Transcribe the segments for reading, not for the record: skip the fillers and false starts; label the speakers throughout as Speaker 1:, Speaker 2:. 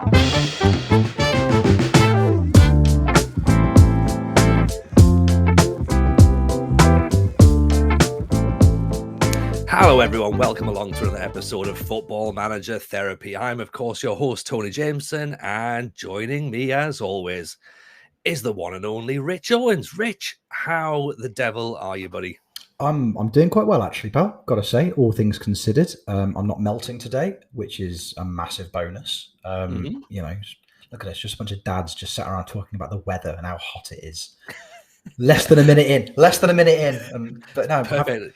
Speaker 1: Hello everyone, welcome along to another episode of Football Manager Therapy. I'm of course your host Tony Jameson, and joining me as always is the one and only Rich Owens. Rich, how the devil are you, buddy?
Speaker 2: I'm doing quite well actually, pal. Got to say, all things considered, I'm not melting today, which is a massive bonus. You know, look at this, just a bunch of dads just sat around talking about the weather and how hot it is. Less than a minute in. But no,
Speaker 1: perfect.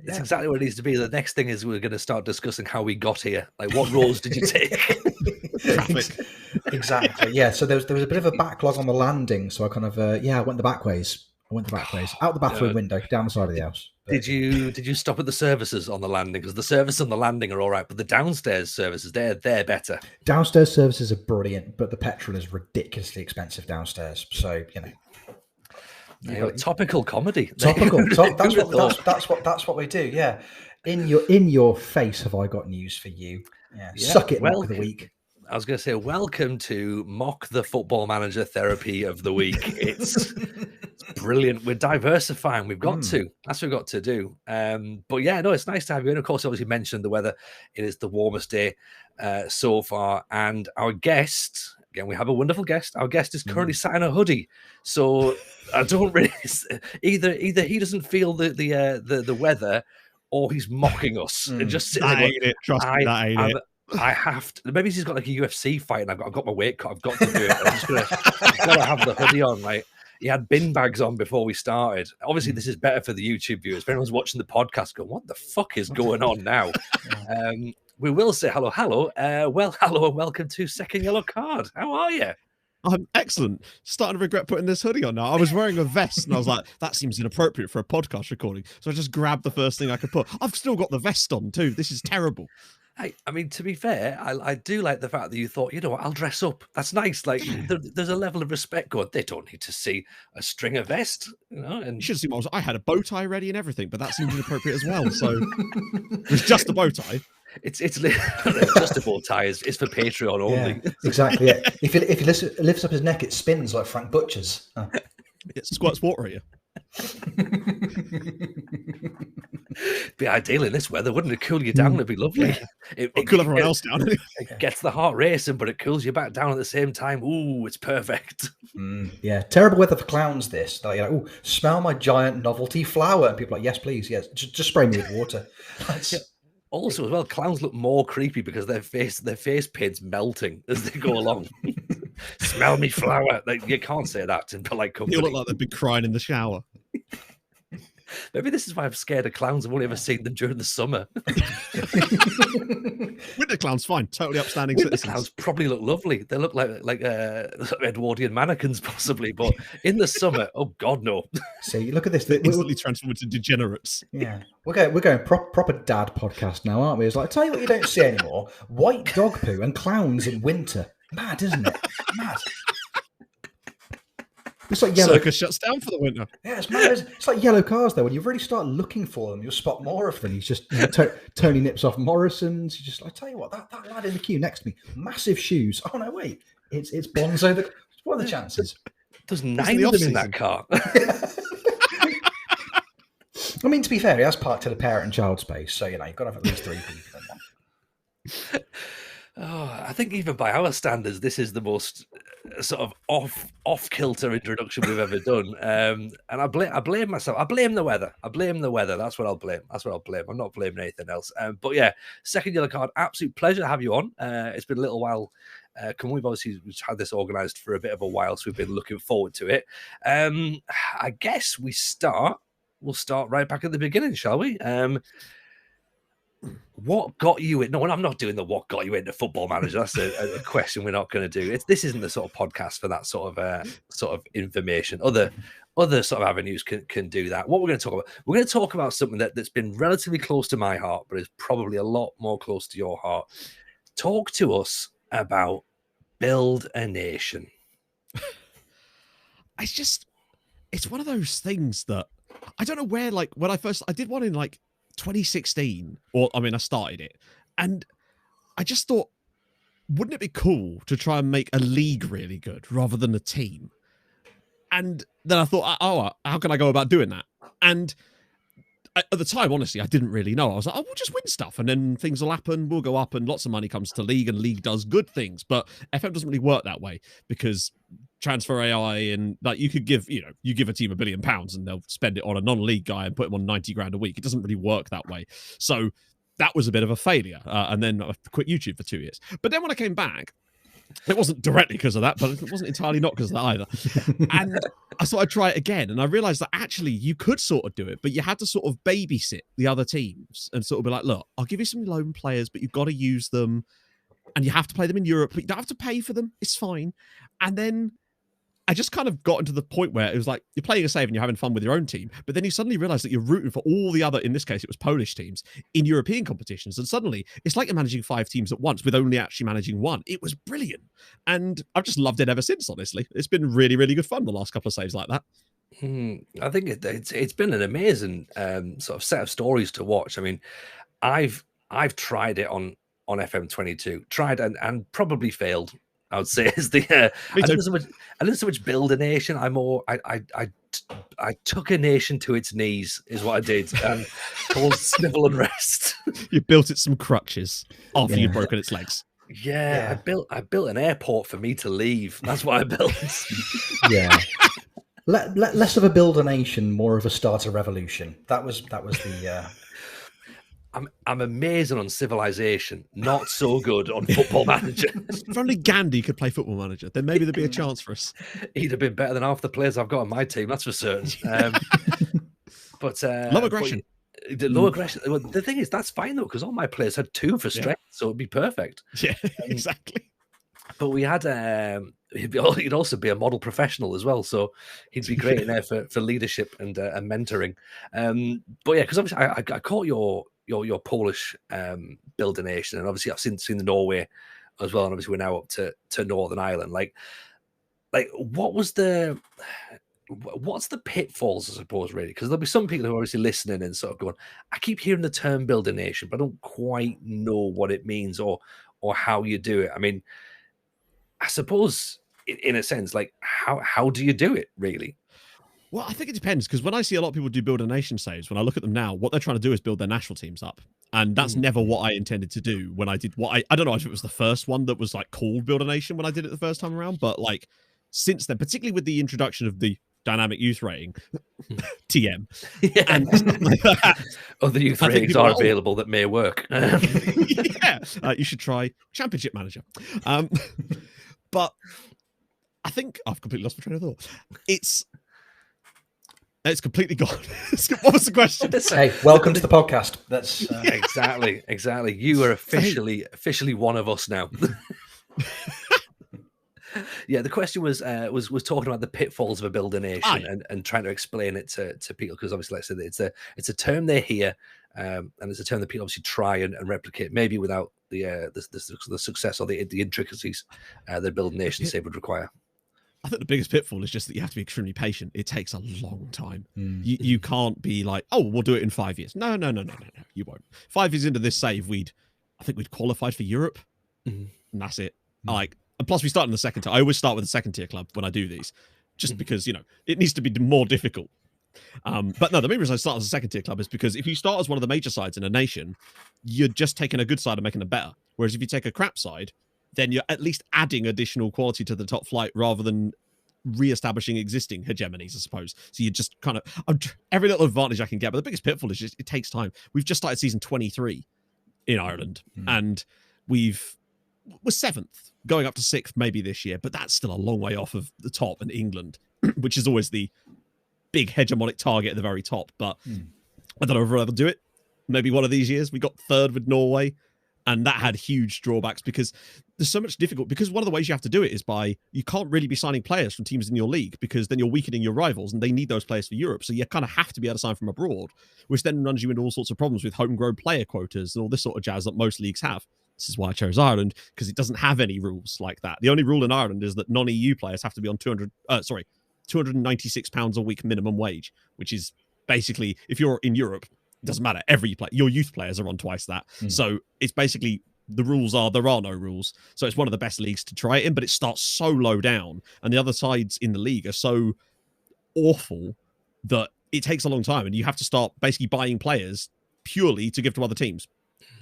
Speaker 1: It's exactly what it needs to be. The next thing is we're going to start discussing how we got here. Like, what roads did you take?
Speaker 2: Exactly. Yeah. So there was a bit of a backlog on the landing. So I kind of I went the back ways. Out the bathroom window, down the side of the house. But
Speaker 1: Did you stop at the services on the landing? Because the service on the landing are all right, but the downstairs services they're better.
Speaker 2: Downstairs services are brilliant, but the petrol is ridiculously expensive downstairs. So
Speaker 1: Topical comedy.
Speaker 2: Topical. That's what we do. Yeah. In your face, have I got news for you? Yeah. Suck it, mock of the week.
Speaker 1: I was going to say, welcome to Mock the Football Manager Therapy of the Week. It's brilliant. We're diversifying. We've got to. That's what we've got to do. But yeah, no, it's nice to have you. And of course, obviously mentioned the weather. It is the warmest day so far. And our guest, again, we have a wonderful guest. Our guest is currently sat in a hoodie. So I don't really either he doesn't feel the weather, or he's mocking us and just sitting
Speaker 3: that
Speaker 1: there.
Speaker 3: Ain't it. Trust me, that ain't it.
Speaker 1: I have to. Maybe he's got like a UFC fight, and I've got my weight cut. I've got to do it. I've got to have the hoodie on. Like, he had bin bags on before we started. Obviously, this is better for the YouTube viewers. If anyone's watching the podcast, going, "What the fuck is going on now?" We will say hello. Hello, and welcome to Second Yellow Card. How are you?
Speaker 3: I'm excellent. Starting to regret putting this hoodie on now. I was wearing a vest and I was like, that seems inappropriate for a podcast recording. So I just grabbed the first thing I could put. I've still got the vest on too. This is terrible.
Speaker 1: I mean, to be fair, I do like the fact that you thought, you know what, I'll dress up. That's nice. Like, there's a level of respect going. They don't need to see a string of vest, you know. And
Speaker 3: you should see what I had a bow tie ready and everything, but that seemed inappropriate as well. So it was just a bow tie.
Speaker 1: It's just a bow tie. It's for Patreon only.
Speaker 2: Yeah, exactly. Yeah. If he lifts up his neck, it spins like Frank Butcher's. Oh.
Speaker 3: It squirts water at you.
Speaker 1: Be ideal in this weather, wouldn't it? Cool you down, it'd be lovely.
Speaker 3: Yeah. It cool everyone else down.
Speaker 1: It gets the heart racing, but it cools you back down at the same time. Ooh, it's perfect.
Speaker 2: Yeah, terrible weather for clowns. This, like, oh, smell my giant novelty flower, and people are like, yes, please, yes, just spray me with water.
Speaker 1: Also, as well, clowns look more creepy because their face paint's melting as they go along. Smell me flower. Like, you can't say that in polite company.
Speaker 3: You look like they've been crying in the shower.
Speaker 1: Maybe this is why I'm scared of clowns. I've only ever seen them during the summer.
Speaker 3: Winter clowns, fine. Totally upstanding
Speaker 1: Winter
Speaker 3: citizens.
Speaker 1: Clowns probably look lovely. They look like Edwardian mannequins, possibly. But in the summer, oh God, no.
Speaker 2: See, look at this.
Speaker 3: They instantly transform into degenerates.
Speaker 2: Yeah, we're going proper dad podcast now, aren't we? It's like, I tell you what you don't see anymore: white dog poo and clowns in winter. Mad, isn't it? Mad. It's like yellow.
Speaker 3: Circus shuts down for the winter.
Speaker 2: Yeah, it's mad. It's like yellow cars, though. When you really start looking for them, you'll spot more of them. He's just Tony nips off Morrison's. You just, I tell you what, that lad in the queue next to me, massive shoes. Oh no, wait, it's Bonzo. What are the chances?
Speaker 1: There's 9 of them in that car.
Speaker 2: I mean, to be fair, he has parked at a parent and child space, so you've got to have at least 3 people in there.
Speaker 1: Oh, I think even by our standards, this is the most sort of off kilter introduction we've ever done. And I blame myself. I blame the weather. That's what I'll blame. I'm not blaming anything else. But yeah, Second Yellow Card. Absolute pleasure to have you on. It's been a little while. We've we've had this organised for a bit of a while, so we've been looking forward to it. I guess we'll start right back at the beginning, shall we? What got you in? No, I'm not doing the what got you into Football Manager. That's a question we're not going to do. This isn't the sort of podcast for that sort of information. Other sort of avenues can do that. What we're going to talk about? We're going to talk about something that's been relatively close to my heart, but is probably a lot more close to your heart. Talk to us about Build a Nation.
Speaker 3: It's one of those things that I don't know where. Like when I did one in like 2016, I started it, and I just thought wouldn't it be cool to try and make a league really good rather than a team? And then I thought, oh, how can I go about doing that? And at the time, honestly, I didn't really know. I was like, oh, we'll just win stuff and then things will happen. We'll go up and lots of money comes to league and league does good things. But FM doesn't really work that way because transfer AI and like you give a team £1 billion and they'll spend it on a non-league guy and put him on 90 grand a week. It doesn't really work that way. So that was a bit of a failure. And then I quit YouTube for 2 years. But then when I came back, it wasn't directly because of that, but it wasn't entirely not because of that either. And I thought I'd try it again. And I realized that actually you could sort of do it, but you had to sort of babysit the other teams and sort of be like, look, I'll give you some loan players, but you've got to use them and you have to play them in Europe, but you don't have to pay for them. It's fine. And then I just kind of got into the point where it was like you're playing a save and you're having fun with your own team, but then you suddenly realize that you're rooting for all the other, in this case, it was Polish teams in European competitions. And suddenly it's like you're managing 5 teams at once with only actually managing 1. It was brilliant. And I've just loved it ever since, honestly. It's been really, really good fun the last couple of saves like that.
Speaker 1: I think it's been an amazing sort of set of stories to watch. I mean, I've tried it on FM22, tried and probably failed. I would say is the I didn't so much build a nation. I took a nation to its knees is what I did and caused civil unrest.
Speaker 3: You built it some crutches after you'd broken its legs.
Speaker 1: Yeah, I built an airport for me to leave. That's what I built.
Speaker 2: Yeah. Less of a build a nation, more of a start a revolution. That was the.
Speaker 1: I'm amazing on Civilization, not so good on Football Manager.
Speaker 3: If only Gandhi could play Football Manager, then maybe there'd be a chance for us.
Speaker 1: He'd have been better than half the players I've got on my team, that's for certain. But
Speaker 3: low aggression.
Speaker 1: Low aggression. Well, the thing is, that's fine though, because all my players had 2 for strength, so it'd be perfect.
Speaker 3: Yeah, exactly.
Speaker 1: But we had he'd also be a model professional as well, so he'd be great in there for leadership and mentoring. But yeah, because obviously I caught your Polish builder nation, and obviously I've seen the Norway as well, and obviously we're now up to Northern Ireland. Like what's the pitfalls, I suppose, really? Because there'll be some people who are obviously listening and sort of going, I keep hearing the term builder nation, but I don't quite know what it means or how you do it. I mean, I suppose in a sense, like how do you do it really?
Speaker 3: Well, I think it depends, because when I see a lot of people do build a nation saves, when I look at them now, what they're trying to do is build their national teams up. And that's never what I intended to do when I did I don't know if it was the first one that was like called Build a Nation when I did it the first time around, but like since then, particularly with the introduction of the dynamic youth rating, TM, and
Speaker 1: other youth ratings are available that may work.
Speaker 3: Yeah, you should try Championship Manager. But I think I've completely lost my train of thought. It's completely gone. What was the question?
Speaker 2: Hey, welcome to the podcast. That's
Speaker 1: exactly. You are officially one of us now. Yeah, the question was talking about the pitfalls of a builder nation and trying to explain it to people, because obviously, like I said, it's a term they hear, and it's a term that people obviously try and replicate, maybe without the success or the intricacies that build a nation save would require.
Speaker 3: I think the biggest pitfall is just that you have to be extremely patient. It takes a long time. You can't be like, oh, we'll do it in 5 years. No, you won't. 5 years into this save, I think we'd qualified for Europe, and that's it. And plus we start in the second tier. I always start with the second tier club when I do these, just because, it needs to be more difficult. But no, the main reason I start as a second tier club is because if you start as one of the major sides in a nation, you're just taking a good side and making them better. Whereas if you take a crap side, then you're at least adding additional quality to the top flight rather than re-establishing existing hegemonies, I suppose. So you just kind of every little advantage I can get. But the biggest pitfall is just it takes time. We've just started season 23 in Ireland, and we're 7th, going up to 6th maybe this year, but that's still a long way off of the top in England, which is always the big hegemonic target at the very top. But I don't know if we'll ever do it. Maybe one of these years. We got 3rd with Norway, and that had huge drawbacks because there's so much difficult. Because one of the ways you have to do it is you can't really be signing players from teams in your league, because then you're weakening your rivals and they need those players for Europe. So you kind of have to be able to sign from abroad, which then runs you into all sorts of problems with homegrown player quotas and all this sort of jazz that most leagues have. This is why I chose Ireland, because it doesn't have any rules like that. The only rule in Ireland is that non-EU players have to be on £296 a week minimum wage, which is basically, if you're in Europe, it doesn't matter. Your youth players are on twice that. So it's basically the rules are there are no rules. So it's one of the best leagues to try it in, but it starts so low down, and the other sides in the league are so awful that it takes a long time, and you have to start basically buying players purely to give to other teams.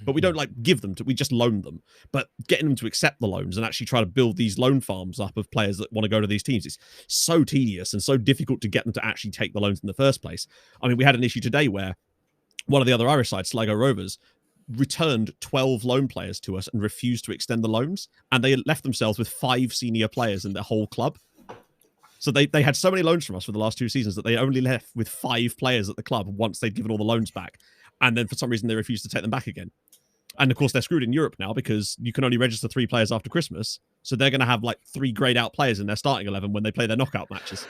Speaker 3: But we don't give them to, we just loan them. But getting them to accept the loans and actually try to build these loan farms up of players that want to go to these teams is so tedious and so difficult to get them to actually take the loans in the first place. I mean, we had an issue today where one of the other Irish sides, Sligo Rovers, returned 12 loan players to us and refused to extend the loans. And they left themselves with 5 senior players in their whole club. So they had so many loans from us for the last 2 seasons that they only left with 5 players at the club once they'd given all the loans back. And then for some reason they refused to take them back again. And of course they're screwed in Europe now because you can only register 3 players after Christmas. So they're going to have like 3 greyed out players in their starting 11 when they play their knockout matches.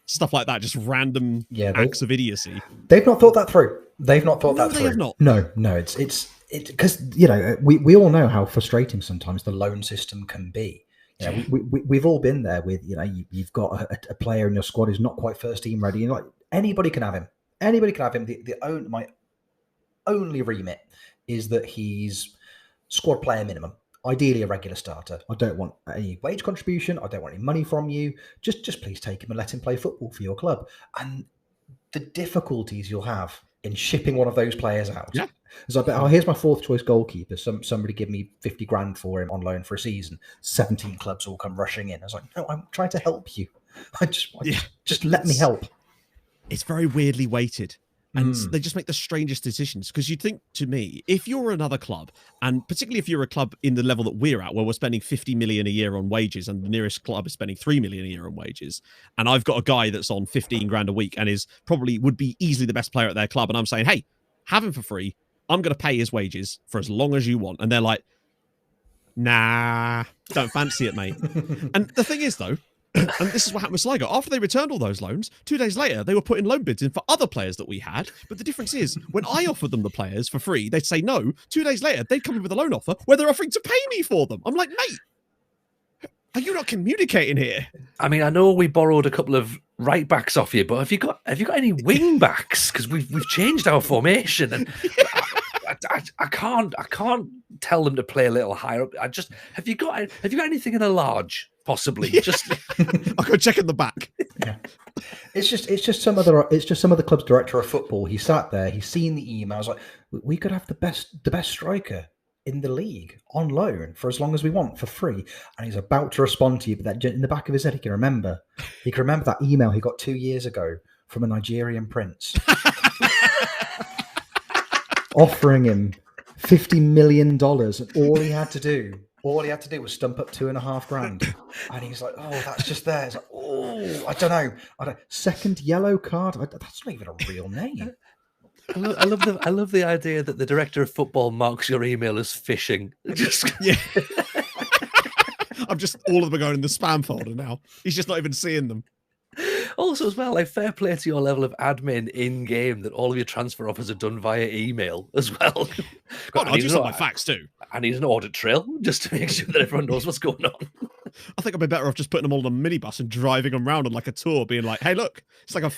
Speaker 3: Stuff like that, just random acts of idiocy.
Speaker 2: They've not thought that through. They've not thought that through.
Speaker 3: They have not.
Speaker 2: No, it's because, you know, we all know how frustrating sometimes the loan system can be. You know, we've all been there with, you know, you've got a player in your squad who's not quite first team ready. And like, anybody can have him. Anybody can have him. My only remit is that he's squad player minimum. Ideally a regular starter. I don't want any wage contribution. I don't want any money from you. Just please take him and let him play football for your club. And the difficulties you'll have in shipping one of those players out. Yeah. So I bet, oh, here's my 4th choice goalkeeper. Somebody give me 50 grand for him on loan for a season. 17 clubs all come rushing in. I was like, no, I'm trying to help you. Just let me help.
Speaker 3: It's very weirdly weighted. And they just make the strangest decisions. Because you'd think, to me, if you're another club, and particularly if you're a club in the level that we're at, where we're spending 50 million a year on wages, and the nearest club is spending 3 million a year on wages, and I've got a guy that's on 15 grand a week and would be easily the best player at their club, and I'm saying, hey, have him for free. I'm going to pay his wages for as long as you want. And they're like, nah, don't fancy it, mate. And the thing is, though, and this is what happened with Sligo. After they returned all those loans, 2 days later, they were putting loan bids in for other players that we had. But the difference is, when I offered them the players for free, they'd say no. 2 days later, they'd come in with a loan offer where they're offering to pay me for them. I'm like, mate, are you not communicating here? I
Speaker 1: mean, I know we borrowed a couple of right backs off you, but have you got any wing backs? Because we've changed our formation, and I can't tell them to play a little higher up. Have you got anything in a large? Possibly, just
Speaker 3: I'll go check in the back.
Speaker 2: Yeah, it's just some other club's director of football. He sat there, he's seen the emails. Like, we could have the best striker in the league on loan for as long as we want for free, and he's about to respond to you. But that in the back of his head, he can remember that email he got 2 years ago from a Nigerian prince offering him $50 million, and all he had to do was stump up 2.5 grand. And he's like, oh, that's just there. It's like, oh, I don't know. Second yellow card? That's not even a real name.
Speaker 1: I love the idea that the director of football marks your email as phishing.
Speaker 3: All of them are going in the spam folder now. He's just not even seeing them.
Speaker 1: Also, as well, like, fair play to your level of admin in game that all of your transfer offers are done via email as well.
Speaker 3: I do some of my facts too.
Speaker 1: I need an audit trail just to make sure that everyone knows what's going on.
Speaker 3: I think I'd be better off just putting them all on a minibus and driving them around on like a tour, being like, hey, look, it's like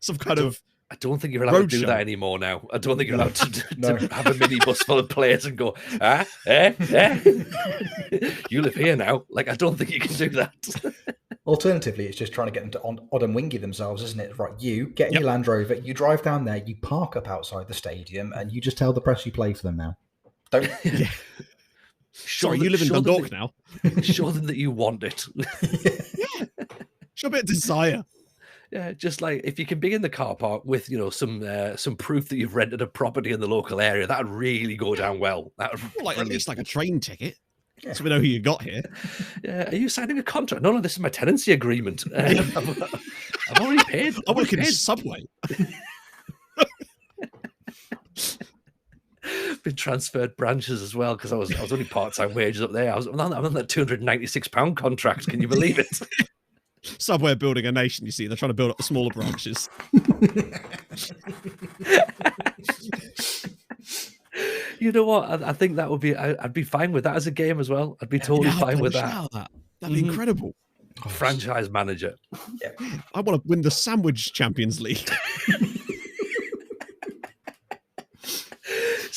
Speaker 3: some kind of.
Speaker 1: I don't think you're allowed to do that anymore now. I don't think you're allowed to have a minibus full of players and go, you live here now. Like, I don't think you can do that.
Speaker 2: Alternatively, it's just trying to get them to odd and wingy themselves, isn't it? Right, you get in your Land Rover, you drive down there, you park up outside the stadium, and you just tell the press you play for them now. Don't.
Speaker 3: Sorry, you live in Dundalk now.
Speaker 1: Show them that you want it.
Speaker 3: Show a bit of desire.
Speaker 1: Yeah, just like if you can be in the car park with, you know, some proof that you've rented a property in the local area, that would really go down well. That would
Speaker 3: at least like a train ticket. Yeah. So we know who you got here.
Speaker 1: Yeah, are you signing a contract? No, this is my tenancy agreement. I've already paid.
Speaker 3: I work in Subway.
Speaker 1: Been transferred branches as well because I was only part-time wages up there. I'm on that £296 contract. Can you believe it?
Speaker 3: Subway are building a nation. You see, they're trying to build up the smaller branches.
Speaker 1: You know what? I think that would be. I'd be fine with that as a game as well. I'd be totally fine with that.
Speaker 3: That'd be incredible.
Speaker 1: Franchise manager.
Speaker 3: Yeah. I want to win the Sandwich Champions League.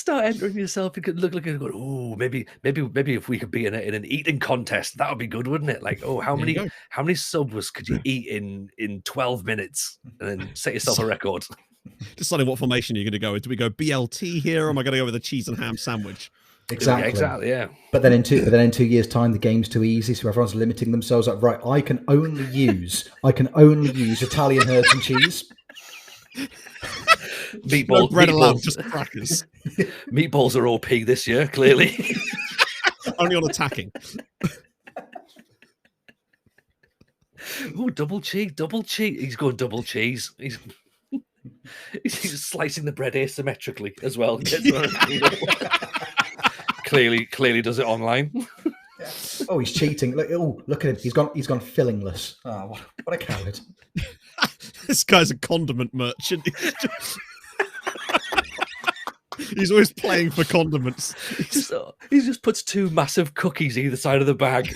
Speaker 1: start entering yourself. You could look and go, oh, maybe if we could be in an eating contest, that would be good, wouldn't it? Like, oh, how many subs could you eat in 12 minutes, and then set yourself a record?
Speaker 3: Deciding what formation you're going to go with. Do we go BLT here, or am I going to go with a cheese and ham sandwich?
Speaker 2: Exactly.
Speaker 1: Yeah.
Speaker 2: But then in 2 years' time, the game's too easy, so everyone's limiting themselves. Like, right, I can only use Italian herbs and cheese.
Speaker 3: No bread allowed, just crackers.
Speaker 1: Meatballs are OP this year, clearly.
Speaker 3: Only on attacking.
Speaker 1: Oh, double cheese. He's going double cheese. He's slicing the bread asymmetrically as well. Clearly does it online.
Speaker 2: Yeah. Oh, he's cheating. Look at him. He's gone fillingless. Oh, what a coward.
Speaker 3: This guy's a condiment merchant. He's always playing for condiments.
Speaker 1: He just puts 2 massive cookies either side of the bag.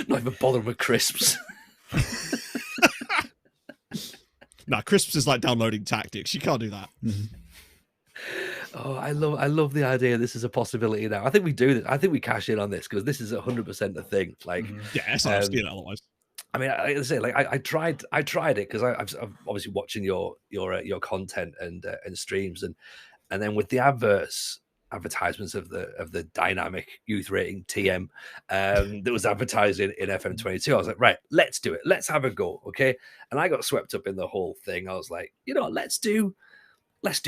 Speaker 1: Not even bothering with crisps.
Speaker 3: Nah, crisps is like downloading tactics. You can't do that.
Speaker 1: Oh, I love the idea. This is a possibility now. I think we do this. I think we cash in on this because this is 100% a thing. Like,
Speaker 3: yeah, it's not skin otherwise.
Speaker 1: I mean, I say, like, I tried it because I'm obviously watching your content and streams, and then with the advertisements of the dynamic youth rating TM that was advertised in FM22. I was like, right, let's do it. Let's have a go, okay? And I got swept up in the whole thing. I was like, let's do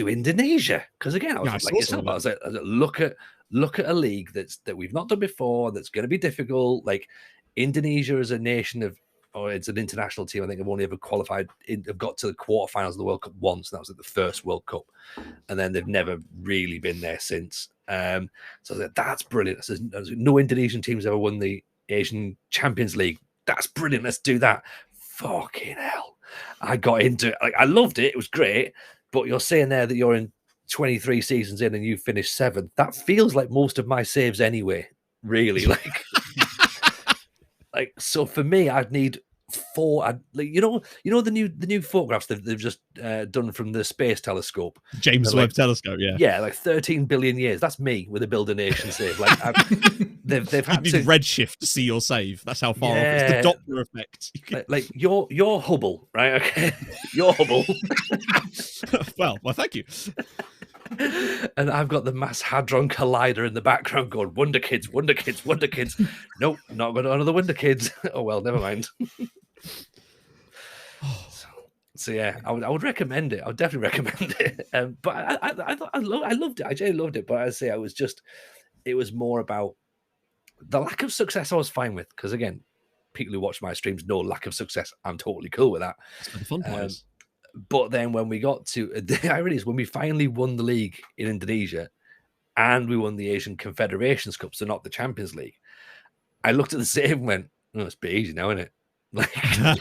Speaker 1: Indonesia, because again, I was like, look at a league that we've not done before, that's going to be difficult. Like, Indonesia is a nation it's an international team. I think have only ever qualified, have got to the quarterfinals of the World Cup once, and that was at the first World Cup, and then they've never really been there since. So I was like, that's brilliant. I said, no Indonesian teams ever won the Asian Champions League. That's brilliant. Let's do that. Fucking hell. I got into it. Like, I loved it. It was great. But you're saying there that you're in 23 seasons in and you finished 7th. That feels like most of my saves anyway, really. Like, so for me, I'd need 4. You know the new photographs they've just done from the space telescope,
Speaker 3: James Webb telescope. Yeah,
Speaker 1: like 13 billion years. That's me with a build a nation save. Like, they've had to
Speaker 3: redshift to see your save. That's how far off it's the Doppler effect.
Speaker 1: Like your Hubble, right? Okay, your Hubble.
Speaker 3: well, thank you.
Speaker 1: And I've got the Mass Hadron Collider in the background going, Wonder Kids. Nope, not going to honor the Wonder Kids. Oh, well, never mind. So yeah, I would recommend it. I would definitely recommend it. But I loved it. I genuinely loved it. But I say it was more about the lack of success. I was fine with, because again, people who watch my streams know lack of success. I'm totally cool with that.
Speaker 3: That's the fun part.
Speaker 1: But then when we got to the irony is when we finally won the league in Indonesia and we won the Asian Confederations Cup, so not the Champions League, I looked at the save and went, "Oh, it's a bit easy now, isn't it?" Like,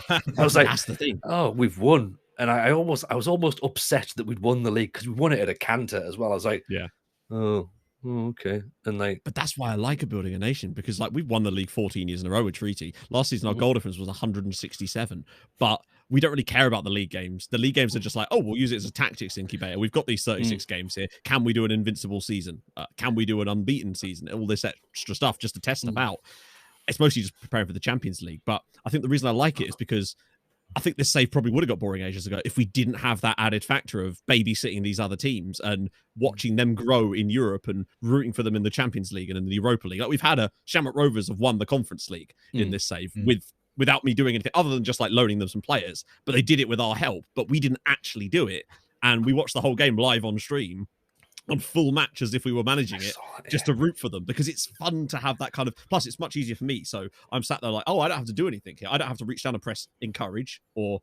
Speaker 1: I was like,
Speaker 3: "That's the thing.
Speaker 1: Oh, we've won," and I was almost upset that we'd won the league because we won it at a canter as well. I was like,
Speaker 3: "Yeah,
Speaker 1: oh, okay." And like,
Speaker 3: but that's why I like a building a nation, because like we've won the league 14 years in a row with Treaty. Last season, our goal difference was 167, but we don't really care about the league games. The league games are just like, oh, we'll use it as a tactics incubator. We've got these 36 games here. Can we do an invincible season? Can we do an unbeaten season? All this extra stuff just to test them out. It's mostly just preparing for the Champions League. But I think the reason I like it is because I think this save probably would have got boring ages ago if we didn't have that added factor of babysitting these other teams and watching them grow in Europe and rooting for them in the Champions League and in the Europa League. Like, we've had Shamrock Rovers have won the Conference League in this save without me doing anything other than just like loaning them some players, but they did it with our help, but we didn't actually do it. And we watched the whole game live on stream on full match as if we were managing it, just to root for them, because it's fun to have that kind of, plus it's much easier for me. So I'm sat there like, oh, I don't have to do anything here. I don't have to reach down and press encourage or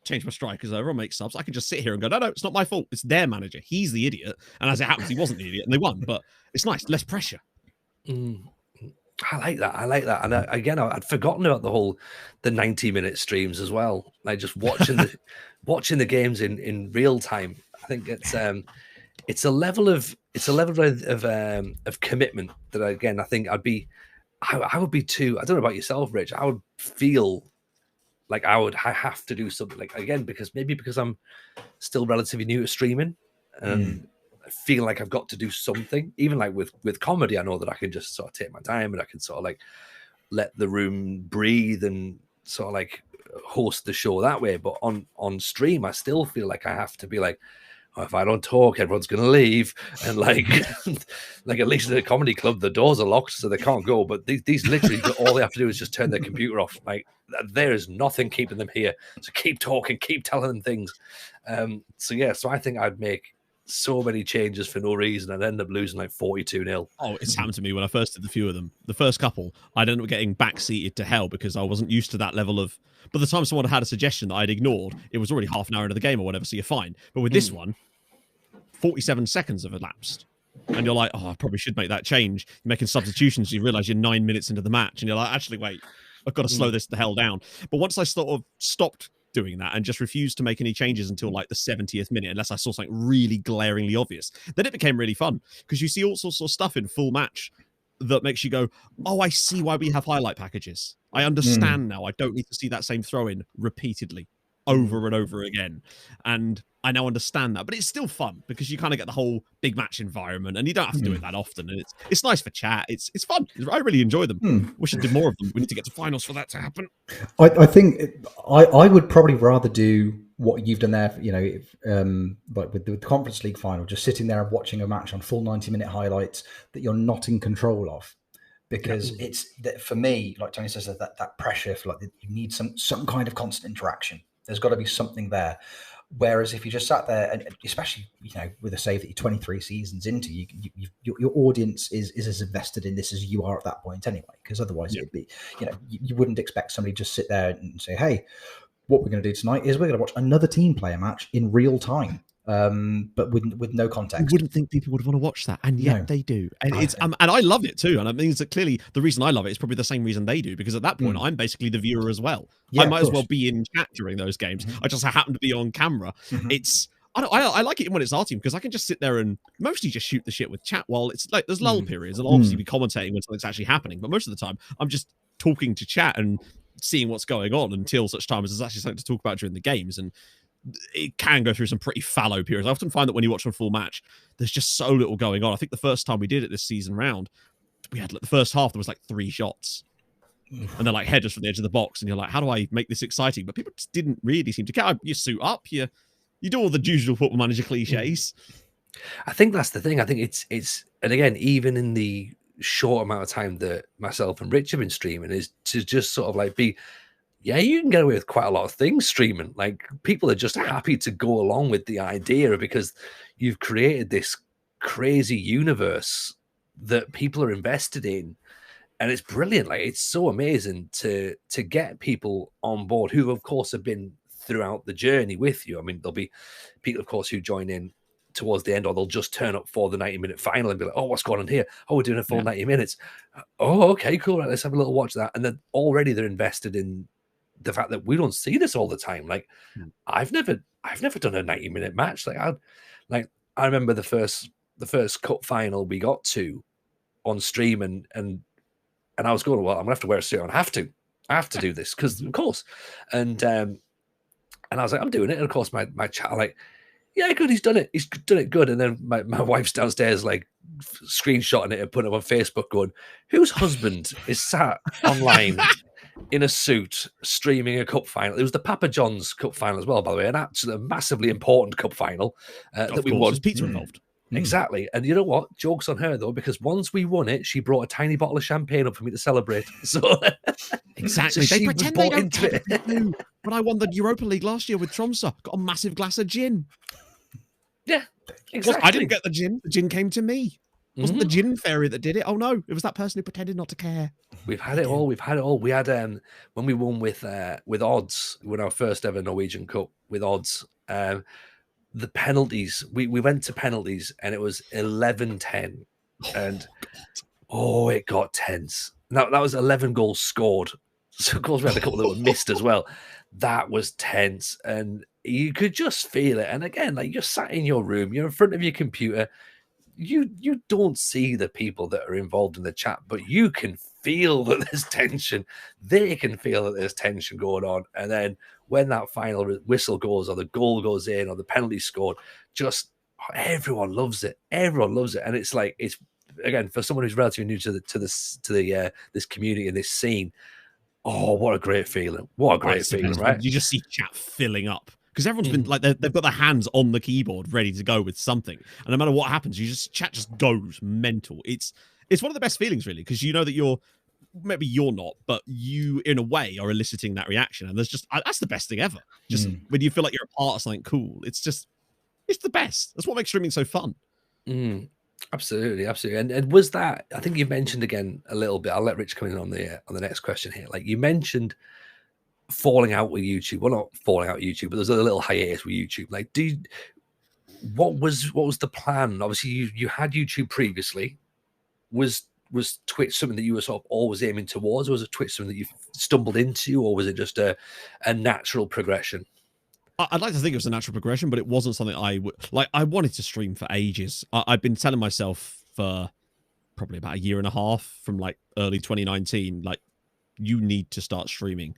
Speaker 3: change my strikers over or make subs. I can just sit here and go, no, it's not my fault. It's their manager. He's the idiot. And as it happens, he wasn't the idiot and they won, but it's nice. Less pressure.
Speaker 1: I like that. And again, I'd forgotten about the 90-minute streams as well. Like, just watching the games in real time. I think it's a level of commitment that, again, I think I would be too. I don't know about yourself, Rich. I would feel Like I have to do something, like, again, because I'm still relatively new to streaming and I feel like I've got to do something. Even like with comedy, I know that I can just sort of take my time and I can sort of like let the room breathe and sort of like host the show that way. But on stream, I still feel like I have to be like, oh, if I don't talk, everyone's going to leave. And like, like at least in a comedy club, the doors are locked, so they can't go. But these literally, all they have to do is just turn their computer off. Like, there is nothing keeping them here. So keep talking, keep telling them things. So I think I'd make so many changes for no reason and end up losing like 42-0.
Speaker 3: Oh, it's happened to me when I first did the few of them. The first couple, I'd ended up getting backseated to hell because I wasn't used to that level of... By the time someone had a suggestion that I'd ignored, it was already half an hour into the game or whatever, so you're fine. But with this one, 47 seconds have elapsed. And you're like, oh, I probably should make that change. You're making substitutions, you realise you're 9 minutes into the match, and you're like, actually, wait, I've got to slow this the hell down. But once I sort of stopped doing that and just refused to make any changes until like the 70th minute, unless I saw something really glaringly obvious, then it became really fun because you see all sorts of stuff in full match that makes you go, oh, I see why we have highlight packages. I understand now. I don't need to see that same throw in repeatedly over and over again. And I now understand that, but it's still fun because you kind of get the whole big match environment and you don't have to do it that often. And it's nice for chat. It's fun. I really enjoy them. Wish I did more of them. We need to get to finals for that to happen.
Speaker 2: I think I would probably rather do what you've done there, you know, like with the Conference League final, just sitting there and watching a match on full 90-minute highlights that you're not in control of. Because it's that for me, like Tony says, that pressure for like you need some kind of constant interaction. There's got to be something there. Whereas if you just sat there, and especially, you know, with a save that you're 23 seasons into, your audience is as invested in this as you are at that point anyway. Because otherwise, it'd be, you know, you wouldn't expect somebody to just sit there and say, "Hey, what we're going to do tonight is we're going to watch another team play a match in real time." But with no context.
Speaker 3: You wouldn't think people would want to watch that, and yet they do. And and I love it too. And it means that clearly the reason I love it is probably the same reason they do, because at that point I'm basically the viewer as well. I might as well be in chat during those games. I just happen to be on camera. I like it when it's our team because I can just sit there and mostly just shoot the shit with chat while it's like there's lull periods. I'll obviously be commentating when something's actually happening, but most of the time I'm just talking to chat and seeing what's going on until such time as there's actually something to talk about during the games. And it can go through some pretty fallow periods. I often find that when you watch a full match, there's just so little going on. I think the first time we did it this season round, we had like, the first half, there was like 3 shots. And they're like headers from the edge of the box. And you're like, how do I make this exciting? But people just didn't really seem to care. You suit up, you do all the usual Football Manager cliches.
Speaker 1: I think that's the thing. I think it's and again, even in the short amount of time that myself and Rich have been streaming, is to just sort of like be, yeah, you can get away with quite a lot of things streaming. Like, people are just happy to go along with the idea because you've created this crazy universe that people are invested in. And it's brilliant. Like, it's so amazing to get people on board who, of course, have been throughout the journey with you. I mean, there'll be people, of course, who join in towards the end, or they'll just turn up for the 90-minute final and be like, oh, what's going on here? Oh, we're doing a full 90 minutes. Oh, okay, cool. Right, let's have a little watch of that. And then already they're invested in the fact that we don't see this all the time. Like, I've never done a 90-minute match. I remember the first cup final we got to on stream, and I was going, well, I'm gonna have to wear a suit. I have to do this because, of course. And I was like, I'm doing it. And of course, my chat like, yeah, good. He's done it. He's done it good. And then my wife's downstairs, like, screenshotting it and putting it on Facebook, going, whose husband is sat online in a suit streaming a cup final? It was the Papa John's Cup final as well, by the way, and actually a massively important cup final that we won.
Speaker 3: There's pizza involved.
Speaker 1: Exactly. And you know what? Joke's on her, though, because once we won it, she brought a tiny bottle of champagne up for me to celebrate. So
Speaker 3: exactly.
Speaker 1: So
Speaker 3: they pretend they don't care. But I won the Europa League last year with Tromsø. Got a massive glass of gin.
Speaker 1: Yeah, exactly.
Speaker 3: I didn't get the gin. The gin came to me. It wasn't the gin fairy that did it. Oh, no. It was that person who pretended not to care.
Speaker 1: We've had it all. We had when we won with odds, when our first ever Norwegian Cup with odds, the penalties, we went to penalties and it was 11-10. And it got tense. Now, that was 11 goals scored. So, of course, we had a couple that were missed as well. That was tense. And you could just feel it. And again, like, you're sat in your room, you're in front of your computer, you don't see the people that are involved in the chat, but you can feel that there's tension. They can feel that there's tension going on. And then when that final whistle goes, or the goal goes in, or the penalty scored, just everyone loves it. Everyone loves it. And it's like, it's again, for someone who's relatively new to this community and this scene, oh, what a great feeling. What a great feeling, right?
Speaker 3: You just see chat filling up. Because everyone's been like, they've got their hands on the keyboard ready to go with something. And no matter what happens, chat just goes mental. It's one of the best feelings, really, because you know that maybe you're not, but you, in a way, are eliciting that reaction. And that's the best thing ever. Just when you feel like you're a part of something cool, it's the best. That's what makes streaming so fun.
Speaker 1: Absolutely. And was that, I think you mentioned again a little bit, I'll let Rich come in on the next question here. Like you mentioned falling out with YouTube. Well, not falling out with YouTube, but there's a little hiatus with YouTube. Like, what was the plan? Obviously, you had YouTube previously. Was Twitch something that you were sort of always aiming towards? Or was it Twitch something that you stumbled into, or was it just a natural progression?
Speaker 3: I'd like to think it was a natural progression, but it wasn't something I wanted to stream for ages. I've been telling myself for probably about a year and a half, from like early 2019, like, you need to start streaming,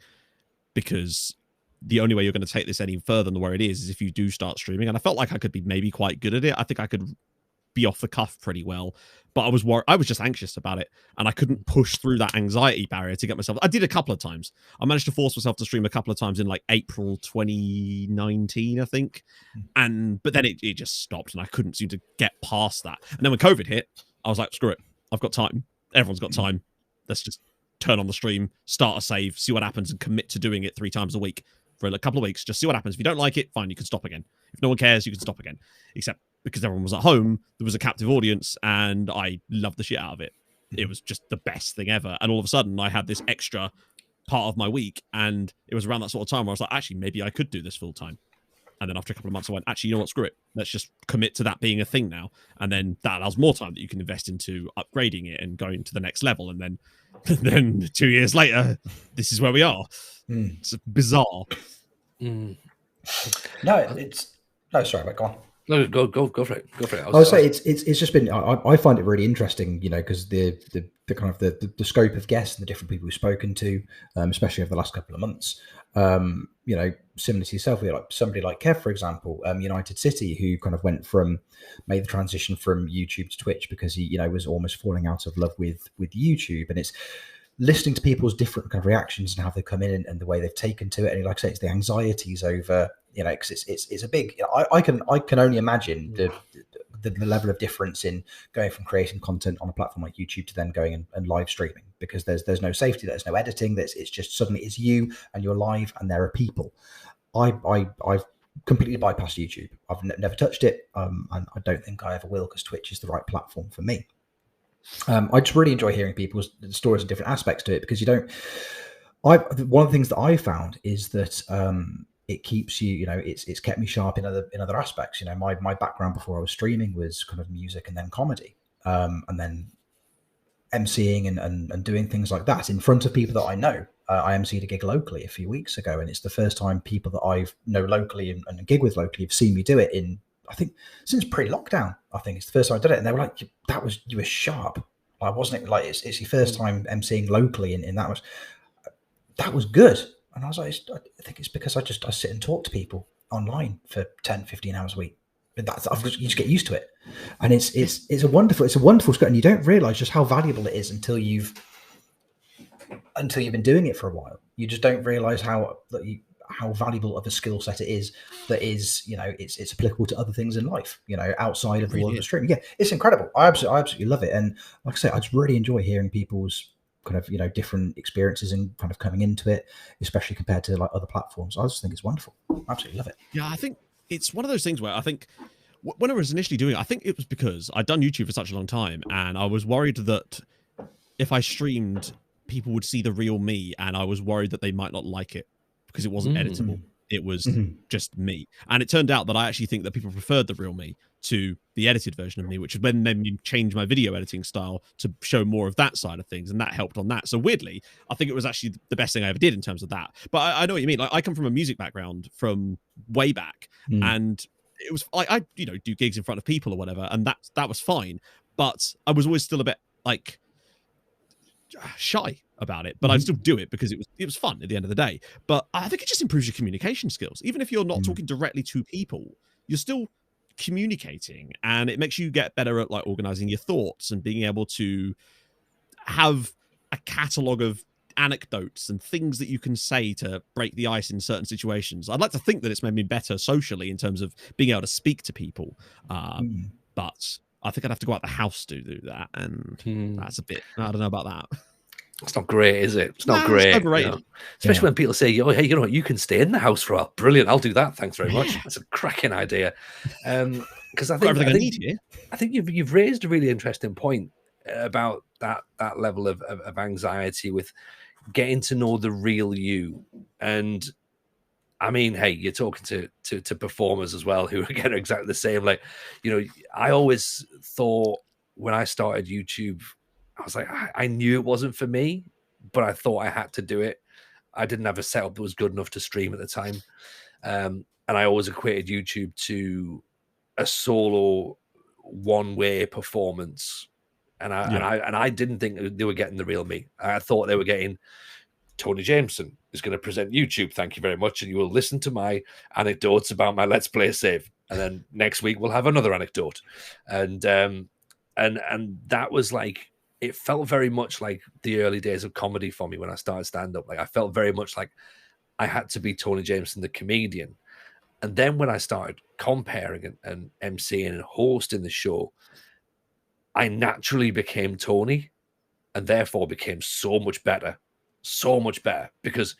Speaker 3: because the only way you're going to take this any further than where it is if you do start streaming. And I felt like I could be maybe quite good at it. I think I could be off the cuff pretty well, but I was worried. I was just anxious about it, and I couldn't push through that anxiety barrier to get myself. I did a couple of times. I managed to force myself to stream a couple of times in like April 2019, I think. But then it just stopped, and I couldn't seem to get past that. And then when COVID hit, I was like, screw it. I've got time. Everyone's got time. Let's just turn on the stream, start a save, see what happens, and commit to doing it 3 times a week for a couple of weeks. Just see what happens. If you don't like it, fine, you can stop again. If no one cares, you can stop again. Except because everyone was at home, there was a captive audience, and I loved the shit out of it. It was just the best thing ever. And all of a sudden, I had this extra part of my week, and it was around that sort of time where I was like, actually, maybe I could do this full time. And then after a couple of months, I went, actually, you know what, screw it. Let's just commit to that being a thing now. And then that allows more time that you can invest into upgrading it and going to the next level. And then 2 years later, this is where we are. It's bizarre.
Speaker 2: No, it's... No, sorry, mate, go on.
Speaker 1: No, go for it. Go for it.
Speaker 2: I would say it's just been. I find it really interesting, you know, because the kind of the scope of guests and the different people we've spoken to, especially over the last couple of months. You know, similar to yourself, like somebody like Kev, for example, United City, who kind of made the transition from YouTube to Twitch because he, you know, was almost falling out of love with YouTube, and it's listening to people's different kind of reactions and how they come in and the way they've taken to it, and like I say, it's the anxieties over. You know, because it's a big. You know, I can only imagine the level of difference in going from creating content on a platform like YouTube to then going and live streaming, because there's no safety, there's no editing. It's just suddenly it's you and you're live and there are people. I've completely bypassed YouTube. I've never touched it, and I don't think I ever will, because Twitch is the right platform for me. I just really enjoy hearing people's stories and different aspects to it, because you don't. One of the things that I found is that. It keeps you, you know, it's kept me sharp in other aspects. You know, my background before I was streaming was kind of music and then comedy, and then MCing and doing things like that in front of people that I know. I MC'd a gig locally a few weeks ago, and it's the first time people that I know locally and gig with locally have seen me do it in, I think, since pre-lockdown. I think it's the first time I did it, and they were like, you were sharp. Like, wasn't it like it's your first time MCing locally, and that was good. And I was like, I think it's because I sit and talk to people online for 10, 15 hours a week. You just get used to it. And it's a wonderful skill. And you don't realize just how valuable it is until you've been doing it for a while. You just don't realize how valuable of a skill set it is that is, you know, it's applicable to other things in life, you know, outside of the world of streaming. Yeah, it's incredible. I absolutely love it. And like I say, I just really enjoy hearing people's kind of, you know, different experiences and kind of coming into it, especially compared to like other platforms. I just think it's wonderful. Absolutely love it.
Speaker 3: Yeah, I think it's one of those things where I think when I was initially doing it, I think it was because I'd done YouTube for such a long time, and I was worried that if I streamed, people would see the real me, and I was worried that they might not like it because it wasn't editable. It was just me. And it turned out that I actually think that people preferred the real me to the edited version of me, which then made me change my video editing style to show more of that side of things, and that helped on that. So weirdly, I think it was actually the best thing I ever did in terms of that. But I know what you mean. Like, I come from a music background from way back, and it was I do gigs in front of people or whatever, and that was fine. But I was always still a bit like shy about it, but I'd still do it because it was fun at the end of the day. But I think it just improves your communication skills. Even if you're not talking directly to people, you're still communicating, and it makes you get better at like organizing your thoughts and being able to have a catalog of anecdotes and things that you can say to break the ice in certain situations. I'd like to think that it's made me better socially in terms of being able to speak to people. But I think I'd have to go out the house to do that, and that's a bit. I don't know about that.
Speaker 1: It's not great, is it? It's not great.
Speaker 3: It's overrated.
Speaker 1: You know? Especially when people say, "Oh, hey, you know what? You can stay in the house for a while." Brilliant. I'll do that. Thanks very much. That's a cracking idea. Because I think I think you've raised a really interesting point about that level of anxiety with getting to know the real you. And I mean, hey, you're talking to performers as well who again are exactly the same. Like, you know, I always thought when I started YouTube, I was like, I knew it wasn't for me, but I thought I had to do it. I didn't have a setup that was good enough to stream at the time. And I always equated YouTube to a solo one-way performance. And I didn't think they were getting the real me. I thought they were getting Tony Jameson is going to present YouTube. Thank you very much. And you will listen to my anecdotes about my Let's Play save. And then next week we'll have another anecdote. And that was like, it felt very much like the early days of comedy for me when I started stand-up. Like I felt very much like I had to be Tony Jameson, the comedian. And then when I started comparing and emceeing and hosting the show, I naturally became Tony and therefore became so much better because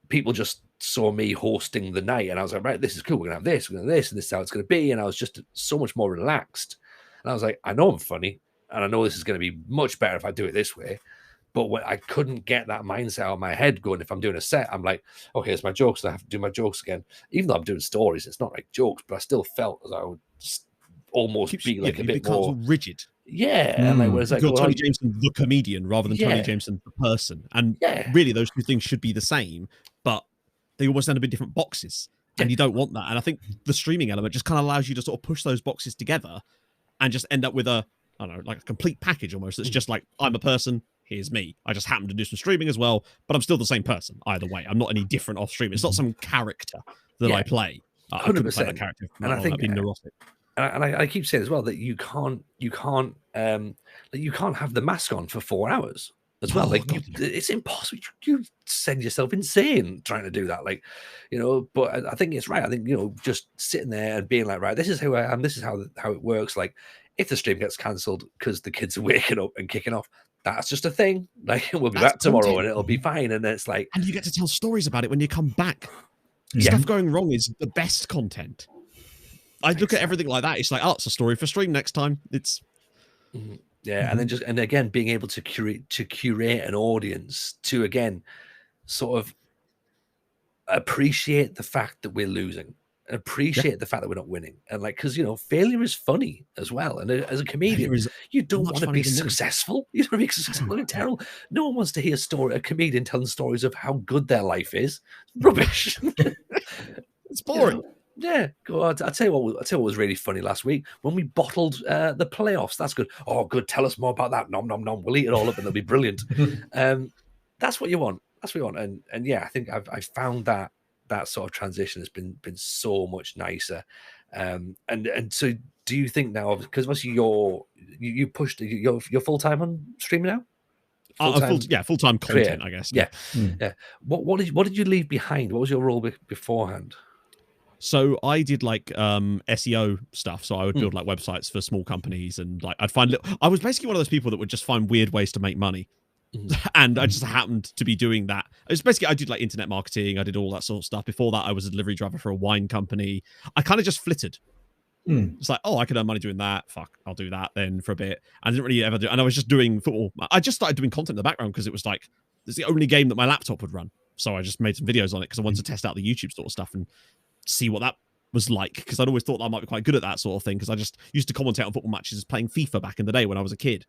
Speaker 1: people just saw me hosting the night and I was like, right, this is cool. We're going to have this, and this is how it's going to be. And I was just so much more relaxed. And I was like, I know I'm funny and I know this is going to be much better if I do it this way. But when I couldn't get that mindset out of my head going, if I'm doing a set, I'm like, okay, it's my jokes. I have to do my jokes again. Even though I'm doing stories, it's not like jokes, but I still felt as I would just almost be like a bit more
Speaker 3: rigid.
Speaker 1: Yeah. And like, whereas
Speaker 3: you're Tony Jameson, the comedian, rather than Tony Jameson, the person. And really, those two things should be the same, but they almost end up in different boxes. And you don't want that. And I think the streaming element just kind of allows you to sort of push those boxes together and just end up with a complete package almost. That's just like, I'm a person. Here's me. I just happen to do some streaming as well, but I'm still the same person either way. I'm not any different off stream. It's not some character that I play. I couldn't play that character.
Speaker 1: And I think
Speaker 3: I'd be neurotic.
Speaker 1: And I keep saying as well that you can't have the mask on for 4 hours as well. It's impossible. You send yourself insane trying to do that. Like, you know, but I think it's right. I think, you know, just sitting there and being like, right, this is who I am. This is how it works. Like, if the stream gets cancelled because the kids are waking up and kicking off, that's just a thing. Like, we'll be back tomorrow and it'll be fine. And then it's like,
Speaker 3: and you get to tell stories about it when you come back. Stuff going wrong is the best content. I look at everything like that. It's like, oh, it's a story for stream next time. It's
Speaker 1: and then and again being able to curate an audience to again sort of appreciate the fact that we're losing. Appreciate the fact that we're not winning, and like, because you know, failure is funny as well. And as a comedian, you don't want to be successful. You don't want to be successful and terrible. No one wants to hear a comedian telling stories of how good their life is. Rubbish.
Speaker 3: It's boring.
Speaker 1: You know? Yeah, I'll tell you what was really funny last week when we bottled the playoffs. That's good. Oh, good. Tell us more about that. Nom nom nom. We'll eat it all up and it'll be brilliant. That's what you want. That's what you want. And yeah, I think I've found that sort of transition has been so much nicer. And so do you think now, because obviously you pushed you're full-time on streaming now?
Speaker 3: Full-time content, I guess.
Speaker 1: Yeah. What did you leave behind? What was your role beforehand?
Speaker 3: So I did like SEO stuff. So I would build like websites for small companies, and like I was basically one of those people that would just find weird ways to make money. And I just happened to be doing that. It's basically, I did like internet marketing. I did all that sort of stuff. Before that, I was a delivery driver for a wine company. I kind of just flitted. It's like, oh, I could earn money doing that. Fuck, I'll do that then for a bit. I didn't really ever do, and I was just doing football. I just started doing content in the background because it was like, it's the only game that my laptop would run. So I just made some videos on it because I wanted to test out the YouTube sort of stuff and see what that was like, because I'd always thought that I might be quite good at that sort of thing, because I just used to commentate on football matches playing FIFA back in the day when I was a kid.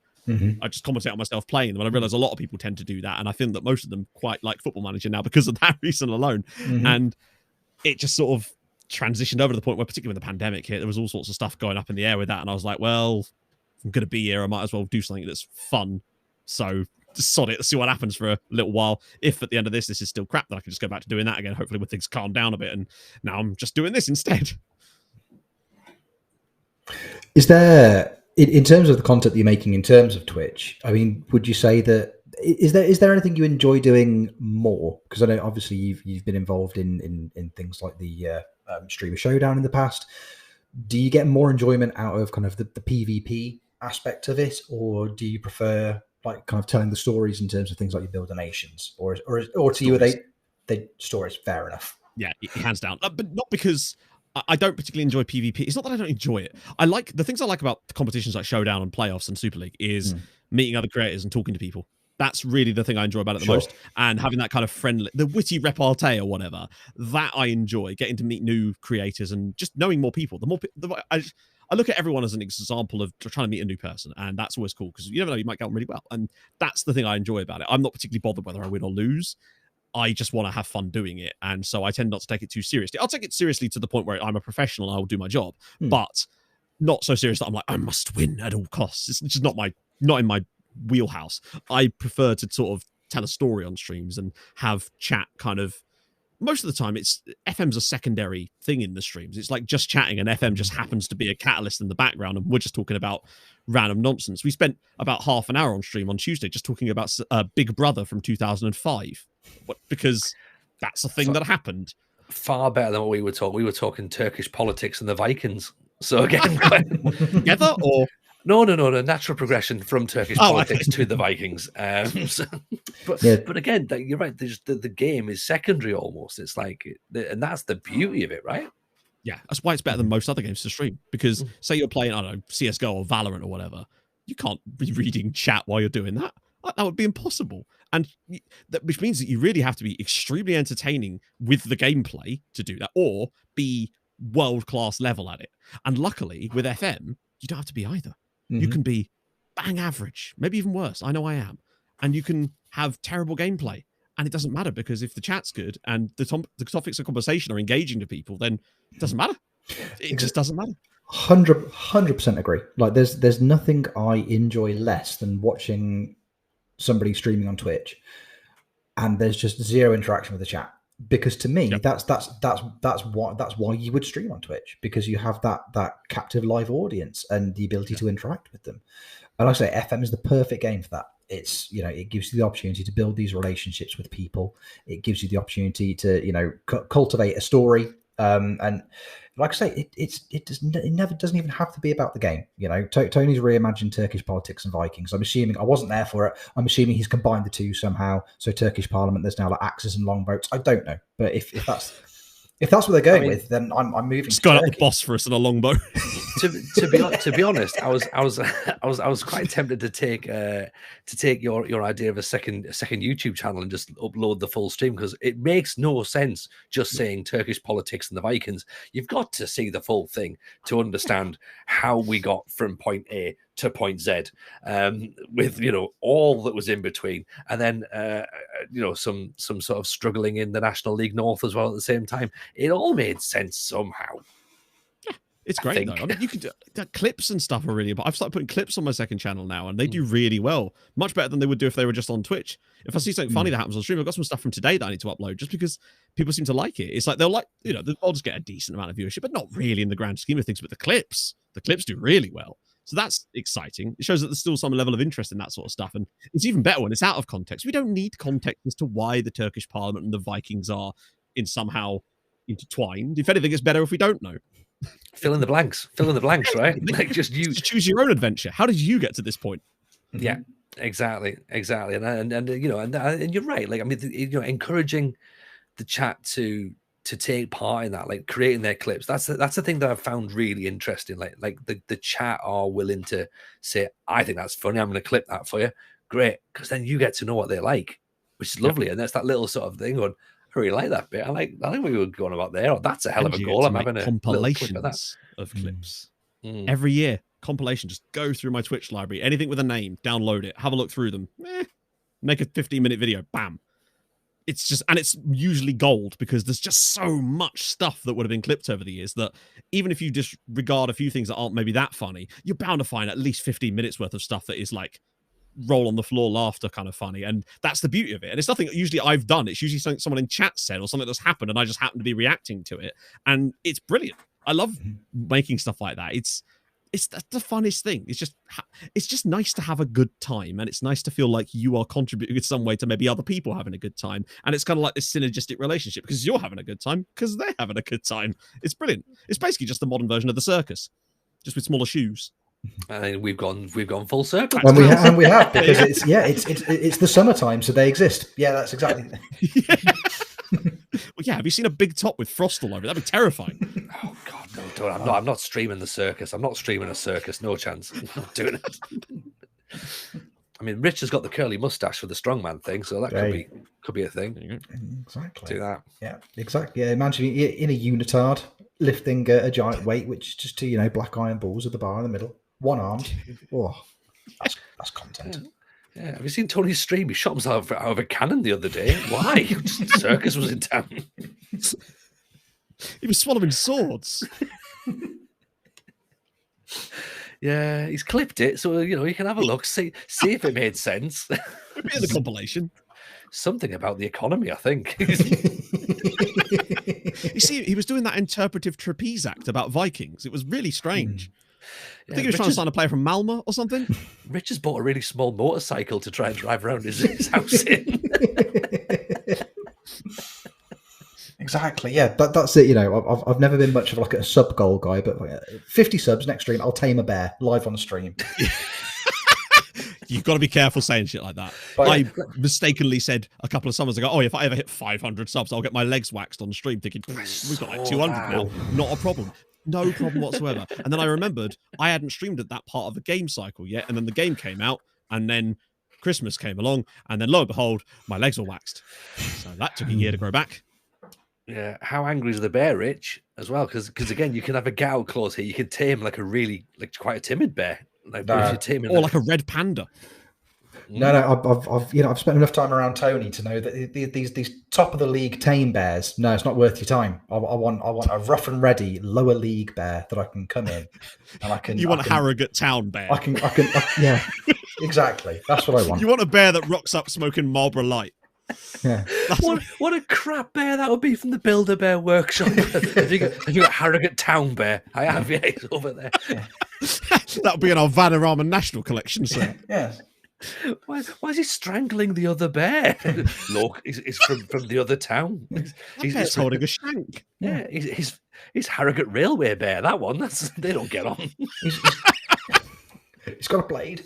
Speaker 3: I just commentate on myself playing them, and I realized a lot of people tend to do that, and I think that most of them quite like Football Manager now because of that reason alone. And it just sort of transitioned over to the point where, particularly when the pandemic hit, there was all sorts of stuff going up in the air with that, and I was like, well, if I'm going to be here, I might as well do something that's fun. So just sod it, see what happens for a little while. If at the end of this is still crap, then I can just go back to doing that again, hopefully when things calm down a bit, and now I'm just doing this instead.
Speaker 2: Is there, in terms of the content that you're making in terms of Twitch, I mean, would you say that, is there anything you enjoy doing more? Because I know obviously you've been involved in things like the Streamer Showdown in the past. Do you get more enjoyment out of kind of the PvP aspect of it, or do you prefer like kind of telling the stories in terms of things like you build donations, or to you are they stories? Fair enough.
Speaker 3: Yeah, hands down, but not because I don't particularly enjoy PvP. It's not that I don't enjoy it. I like the things I like about competitions like Showdown and Playoffs and Super League is meeting other creators and talking to people. That's really the thing I enjoy about it the most. And having that kind of friendly, the witty repartee or whatever, that I enjoy, getting to meet new creators and just knowing more people. I look at everyone as an example of trying to meet a new person, and that's always cool because you never know, you might get on really well. And that's the thing I enjoy about it. I'm not particularly bothered whether I win or lose. I just want to have fun doing it. And so I tend not to take it too seriously. I'll take it seriously to the point where I'm a professional and I will do my job, but not so serious that I'm like, I must win at all costs. It's just not in my wheelhouse. I prefer to sort of tell a story on streams and have chat kind of, most of the time FM's a secondary thing in the streams. It's like just chatting, and FM just happens to be a catalyst in the background, and we're just talking about random nonsense. We spent about half an hour on stream on Tuesday just talking about Big Brother from 2005, because that's a thing that happened.
Speaker 1: Far better than what we were talking. We were talking Turkish politics and the Vikings. So again,
Speaker 3: together or
Speaker 1: no, natural progression from Turkish politics to the Vikings. But again, you're right. The game is secondary almost. It's like, and that's the beauty of it, right?
Speaker 3: Yeah, that's why it's better than most other games to stream. Because say you're playing, I don't know, CS:GO or Valorant or whatever, you can't be reading chat while you're doing that. That would be impossible. And which means that you really have to be extremely entertaining with the gameplay to do that, or be world-class level at it. And luckily, with FM, you don't have to be either. You can be bang average, maybe even worse. I know I am. And you can have terrible gameplay. And it doesn't matter, because if the chat's good and the topics of conversation are engaging to people, then it doesn't matter. It just doesn't matter.
Speaker 2: 100% agree. Like there's nothing I enjoy less than watching somebody streaming on Twitch and there's just zero interaction with the chat. Because to me, that's why you would stream on Twitch, because you have that captive live audience and the ability to interact with them. And like I say, FM is the perfect game for that. It's, it gives you the opportunity to build these relationships with people. It gives you the opportunity to, cultivate a story. And like I say, it never doesn't even have to be about the game. Tony's reimagined Turkish politics and Vikings. I'm assuming, I wasn't there for it, I'm assuming he's combined the two somehow. So Turkish Parliament, there's now like axes and longboats. I don't know, but if that's what they're going with, then I'm moving.
Speaker 3: Just got out the Bosphorus in a longbow.
Speaker 1: to be honest, I was quite tempted to take your idea of a second YouTube channel and just upload the full stream, because it makes no sense just saying Turkish politics and the Vikings. You've got to see the full thing to understand how we got from point A to point Z, with all that was in between, and then some sort of struggling in the National League North as well at the same time. It all made sense somehow.
Speaker 3: Yeah, it's great though. I mean, you can do clips and stuff are really. But I've started putting clips on my second channel now, and they do really well, much better than they would do if they were just on Twitch. If I see something funny that happens on stream, I've got some stuff from today that I need to upload, just because people seem to like it. It's like they'll just get a decent amount of viewership, but not really in the grand scheme of things. But the clips do really well. So that's exciting. It shows that there's still some level of interest in that sort of stuff. And it's even better when it's out of context. We don't need context as to why the Turkish Parliament and the Vikings are somehow intertwined. If anything, it's better if we don't know.
Speaker 1: Fill in the blanks, right? Like just
Speaker 3: choose your own adventure. How did you get to this point?
Speaker 1: Yeah, exactly. And you're right. Like, I mean, encouraging the chat to take part in that, like creating their clips. That's the thing that I've found really interesting. Like the chat are willing to say, I think that's funny, I'm going to clip that for you. Great, because then you get to know what they like, which is lovely. And that's that little sort of thing going, I really like that bit. I think we were going about there. Or that's a hell of a goal. I'm having a
Speaker 3: compilations of clips every year. Compilation. Just go through my Twitch library. Anything with a name, download it, have a look through them. Make a 15-minute video. Bam. it's just, and it's usually gold because there's just so much stuff that would have been clipped over the years that even if you disregard a few things that aren't maybe that funny, you're bound to find at least 15 minutes worth of stuff that is like roll on the floor laughter kind of funny. And that's the beauty of it. And it's nothing that usually I've done. It's usually something someone in chat said or something that's happened and I just happen to be reacting to it. And it's brilliant. I love making stuff like that. It's the funnest thing. It's just nice to have a good time, and it's nice to feel like you are contributing in some way to maybe other people having a good time. And it's kind of like this synergistic relationship because you're having a good time because they're having a good time. It's brilliant. It's basically just the modern version of the circus, just with smaller shoes.
Speaker 1: I mean, we've gone full circle,
Speaker 2: and we have because it's the summertime, so they exist. Yeah, that's exactly.
Speaker 3: Yeah. Well, yeah. Have you seen a big top with frost all over it? That'd be terrifying.
Speaker 1: Oh God, no! Don't. I'm not streaming the circus. I'm not streaming a circus. No chance. I'm not doing it. I mean, Rich has got the curly mustache for the strongman thing, so that could be a thing.
Speaker 2: Exactly.
Speaker 1: Do that.
Speaker 2: Yeah, exactly. Yeah, imagine in a unitard lifting a giant weight, which is just two black iron balls at the bar in the middle, one armed. Oh, that's content.
Speaker 1: Yeah. Have you seen Tony's stream? He shot himself out of a cannon the other day. Why? Circus was in town.
Speaker 3: He was swallowing swords.
Speaker 1: Yeah, he's clipped it, so you can have a look, see if it made sense.
Speaker 3: A bit of the compilation.
Speaker 1: Something about the economy, I think.
Speaker 3: You see, he was doing that interpretive trapeze act about Vikings. It was really strange. I think he was trying to sign a player from Malmo or something.
Speaker 1: Rich has bought a really small motorcycle to try and drive around his house in.
Speaker 2: Exactly. Yeah, that's it. I've never been much of like a sub goal guy, but 50 subs next stream, I'll tame a bear live on stream.
Speaker 3: You've got to be careful saying shit like that. I mistakenly said a couple of summers ago, oh, if I ever hit 500 subs, I'll get my legs waxed on stream, thinking, we've got like 200 now. Not a problem. No problem whatsoever. And then I remembered I hadn't streamed at that part of the game cycle yet. And then the game came out, and then Christmas came along, and then lo and behold, my legs were waxed. So that took a year to grow back.
Speaker 1: Yeah, how angry is the bear, Rich, as well? Because again, you can have a get-out clause here. You can tame like quite a timid bear, like
Speaker 3: a red panda.
Speaker 2: No, I've spent enough time around Tony to know that these top of the league tame bears. No, it's not worth your time. I want a rough and ready lower league bear that I can come in and I can.
Speaker 3: You want a Harrogate Town bear?
Speaker 2: I can. Yeah, exactly. That's what I want.
Speaker 3: You want a bear that rocks up smoking Marlboro Light.
Speaker 2: Yeah.
Speaker 1: What a crap bear that would be from the Builder Bear Workshop. have you got Harrogate Town Bear? I have, yeah, it's over there. Yeah.
Speaker 3: That would be in our Vanarama National Collection, sir.
Speaker 2: Yes.
Speaker 1: Why is he strangling the other bear? Look, he's from the other town.
Speaker 3: He's holding a shank.
Speaker 1: Yeah, he's Harrogate Railway Bear. That one. They don't get on.
Speaker 2: He's got a blade.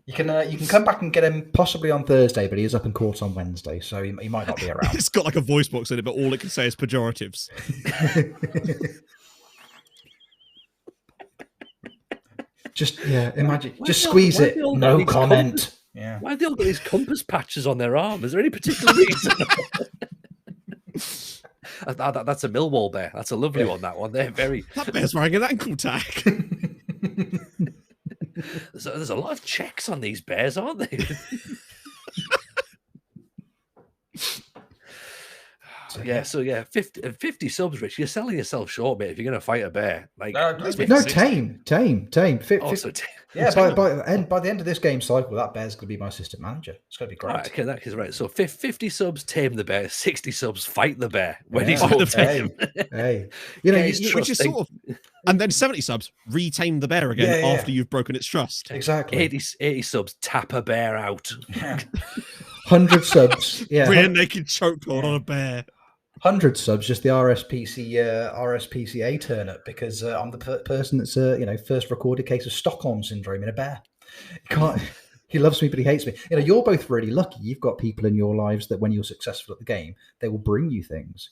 Speaker 2: You can come back and get him possibly on Thursday, but he is up in court on Wednesday, so he might not be around.
Speaker 3: It's got like a voice box in it, but all it can say is pejoratives.
Speaker 2: Imagine. Just squeeze it. No comment.
Speaker 1: Yeah. Why have they all got these compass patches on their arm? Is there any particular reason? That's a Millwall bear. That's a lovely one. That one. They're very.
Speaker 3: That bear's wearing an ankle tag.
Speaker 1: There's a lot of checks on these bears, aren't they? So 50 subs, Rich. You're selling yourself short, mate. If you're going to fight a bear,
Speaker 2: tame. Yeah, by the end of this game cycle, that bear's going to be my assistant manager. It's going to be great.
Speaker 1: Right, okay, that is right. So 50 subs, tame the bear. 60 subs, fight the bear when he's on the tame.
Speaker 2: Hey,
Speaker 3: which is sort of, and then 70 subs, retame the bear again after you've broken its trust.
Speaker 2: Exactly.
Speaker 1: 80 subs, tap a bear out.
Speaker 2: Yeah. 100 subs,
Speaker 3: rear naked chokehold on a bear.
Speaker 2: 100 subs, just the RSPCA turn up because I'm the person that's first recorded case of Stockholm syndrome in a bear. He loves me, but he hates me. You're both really lucky. You've got people in your lives that when you're successful at the game, they will bring you things.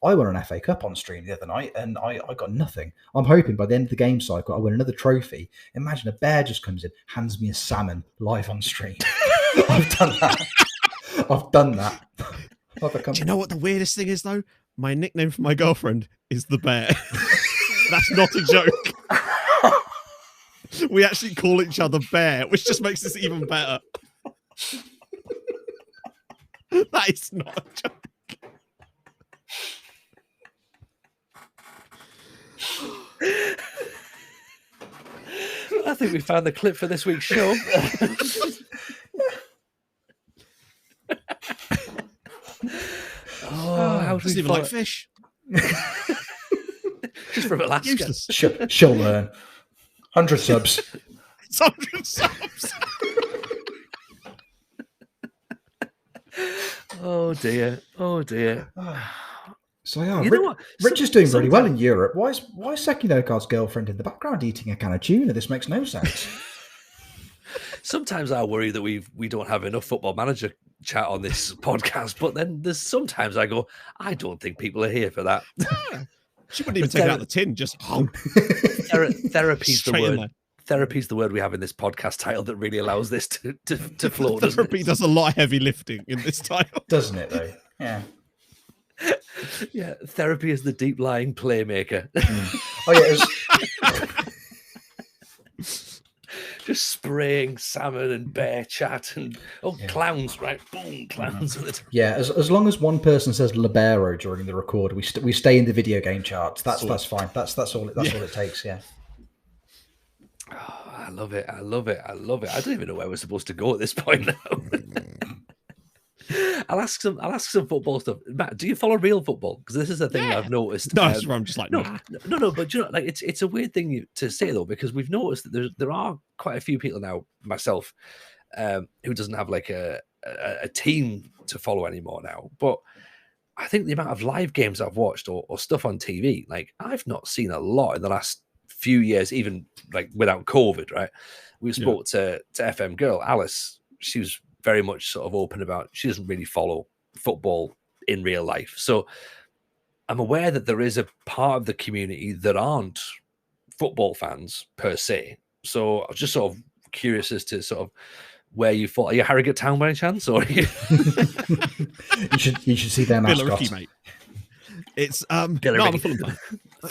Speaker 2: I won an FA Cup on stream the other night and I got nothing. I'm hoping by the end of the game cycle, I win another trophy. Imagine a bear just comes in, hands me a salmon live on stream. I've done that.
Speaker 3: Do you know what the weirdest thing is, though? My nickname for my girlfriend is the bear. That's not a joke. We actually call each other bear, which just makes this even better. That is not a joke.
Speaker 1: I think we found the clip for this week's show. How
Speaker 3: doesn't even like fish.
Speaker 1: Just from Alaska.
Speaker 3: Useless.
Speaker 2: She'll learn. 100 subs.
Speaker 3: It's 100 subs.
Speaker 1: Oh dear.
Speaker 2: So yeah,
Speaker 1: You know what?
Speaker 2: Rich is doing really well in Europe. Why is Seki Nogard's girlfriend in the background eating a can of tuna? This makes no sense.
Speaker 1: Sometimes I worry that we don't have enough Football Manager chat on this podcast, but then there's sometimes I go, I don't think people are here for that.
Speaker 3: She wouldn't even take it out of the tin, just
Speaker 1: therapy's the word. Therapy's the word we have in this podcast title that really allows this to flow.
Speaker 3: Therapy does a lot of heavy lifting in this title,
Speaker 2: doesn't it? Though, yeah.
Speaker 1: Yeah, therapy is the deep lying playmaker.
Speaker 2: Oh yeah,
Speaker 1: just spraying salmon and bear chat and clowns, right? Boom, clowns.
Speaker 2: Yeah, as long as one person says libero during the record, we stay in the video game charts. That's fine. That's all. All it takes. Yeah.
Speaker 1: Oh, I love it. I don't even know where we're supposed to go at this point now. I'll ask some football stuff. Matt, do you follow real football? Because this is a thing I've noticed.
Speaker 3: No, I'm just like,
Speaker 1: no. But you know, like it's a weird thing to say though, because we've noticed that there are quite a few people now, myself, who doesn't have like a team to follow anymore now. But I think the amount of live games I've watched or stuff on TV, like I've not seen a lot in the last few years, even like without COVID. Right? We spoke to FM girl Alice. She was very much sort of open about she doesn't really follow football in real life. So I'm aware that there is a part of the community that aren't football fans per se. So I was just sort of curious as to sort of where you thought. Are you Harrogate Town by any chance? Or are you...
Speaker 2: you should see their mascot.
Speaker 3: Billericay, mate. It's I'm a Fulham fan.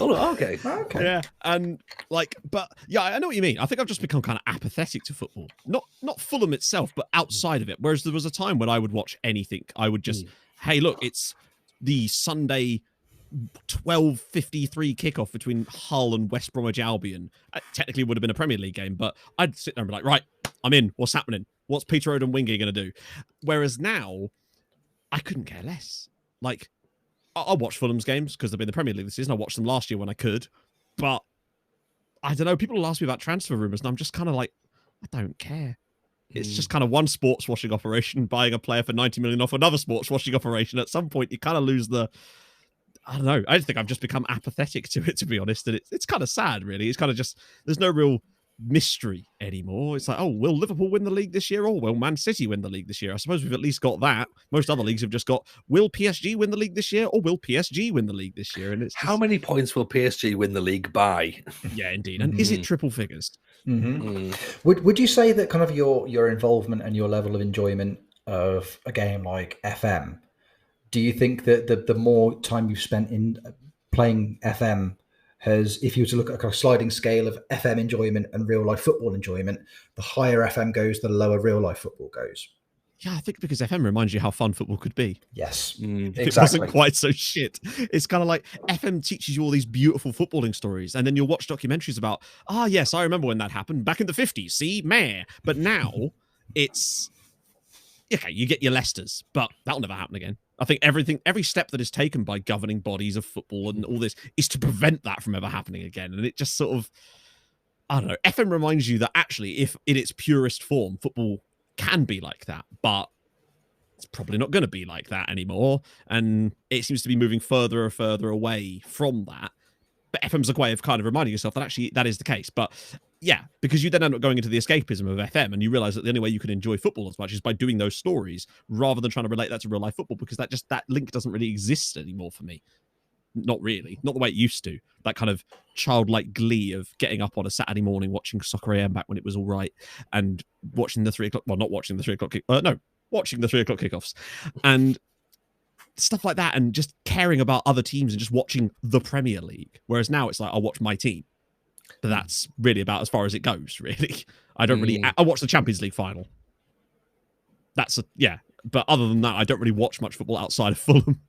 Speaker 1: Okay.
Speaker 3: Yeah, and like, but yeah, I know what you mean. I think I've just become kind of apathetic to football. Not Fulham itself, but outside of it. Whereas there was a time when I would watch anything. I would just, hey, look, it's the Sunday 12:53 kickoff between Hull and West Bromwich Albion. It technically would have been a Premier League game, but I'd sit there and be like, right, I'm in. What's happening? What's Peter Odemwingie going to do? Whereas now, I couldn't care less. Like, I'll watch Fulham's games because they've been in the Premier League this season. I watched them last year when I could. But I don't know. People will ask me about transfer rumours, and I'm just kind of like, I don't care. It's just kind of one sports washing operation, buying a player for 90 million off another sports washing operation. At some point, you kind of lose the... I don't know. I think I've just become apathetic to it, to be honest. And it's kind of sad, really. It's kind of just... There's no real mystery anymore. It's like, oh, will Liverpool win the league this year, or will Man City win the league this year? I suppose we've at least got that. Most other leagues have just got, will PSG win the league this year, or will PSG win the league this year? And it's just...
Speaker 1: How many points will PSG win the league by?
Speaker 3: Yeah, indeed. And is it triple figures?
Speaker 2: Would you say that kind of your involvement and your level of enjoyment of a game like FM, do you think that the more time you've spent in playing FM has, if you were to look at a sliding scale of FM enjoyment and real life football enjoyment, the higher FM goes, the lower real life football goes?
Speaker 3: Yeah, I think because FM reminds you how fun football could be.
Speaker 2: Yes,
Speaker 3: exactly. It wasn't quite so shit. It's kind of like FM teaches you all these beautiful footballing stories, and then you'll watch documentaries about, yes, I remember when that happened back in the 50s. See, meh. But now it's, okay, you get your Leicesters, but that'll never happen again. I think every step that is taken by governing bodies of football and all this is to prevent that from ever happening again. And it just sort of, I don't know, FM reminds you that actually, if in its purest form, football can be like that, but it's probably not going to be like that anymore. And it seems to be moving further and further away from that. But FM's a way of kind of reminding yourself that actually that is the case. But yeah, because you then end up going into the escapism of FM and you realize that the only way you can enjoy football as much is by doing those stories rather than trying to relate that to real life football, because that link doesn't really exist anymore for me. Not really. Not the way it used to. That kind of childlike glee of getting up on a Saturday morning, watching Soccer AM back when it was all right, and watching the 3 o'clock... Well, not watching the 3 o'clock... watching the 3 o'clock kickoffs. And stuff like that, and just caring about other teams and just watching the Premier League. Whereas now it's like, I'll watch my team. But that's really about as far as it goes, really. I don't really... I watch the Champions League final. But other than that, I don't really watch much football outside of Fulham.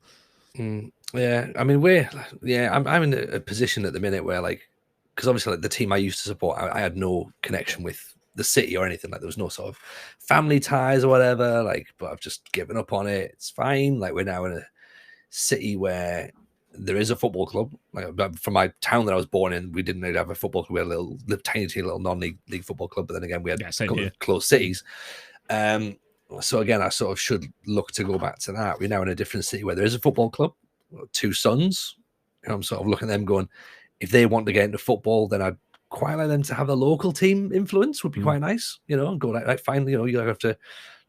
Speaker 1: Yeah, I mean, I'm in a position at the minute where, like, because obviously, like, the team I used to support, I had no connection with the city or anything. Like, there was no sort of family ties or whatever. Like, but I've just given up on it. It's fine. Like, we're now in a city where there is a football club. Like, from my town that I was born in, we didn't really have a football club. We had a little tiny little non-league football club. But then again, we had a couple of close cities. So again, I sort of should look to go back to that. We're now in a different city where there is a football club, 2 sons. I'm sort of looking at them going, if they want to get into football, then I'd quite like them to have a local team influence. Would be quite nice, and go like fine. You have to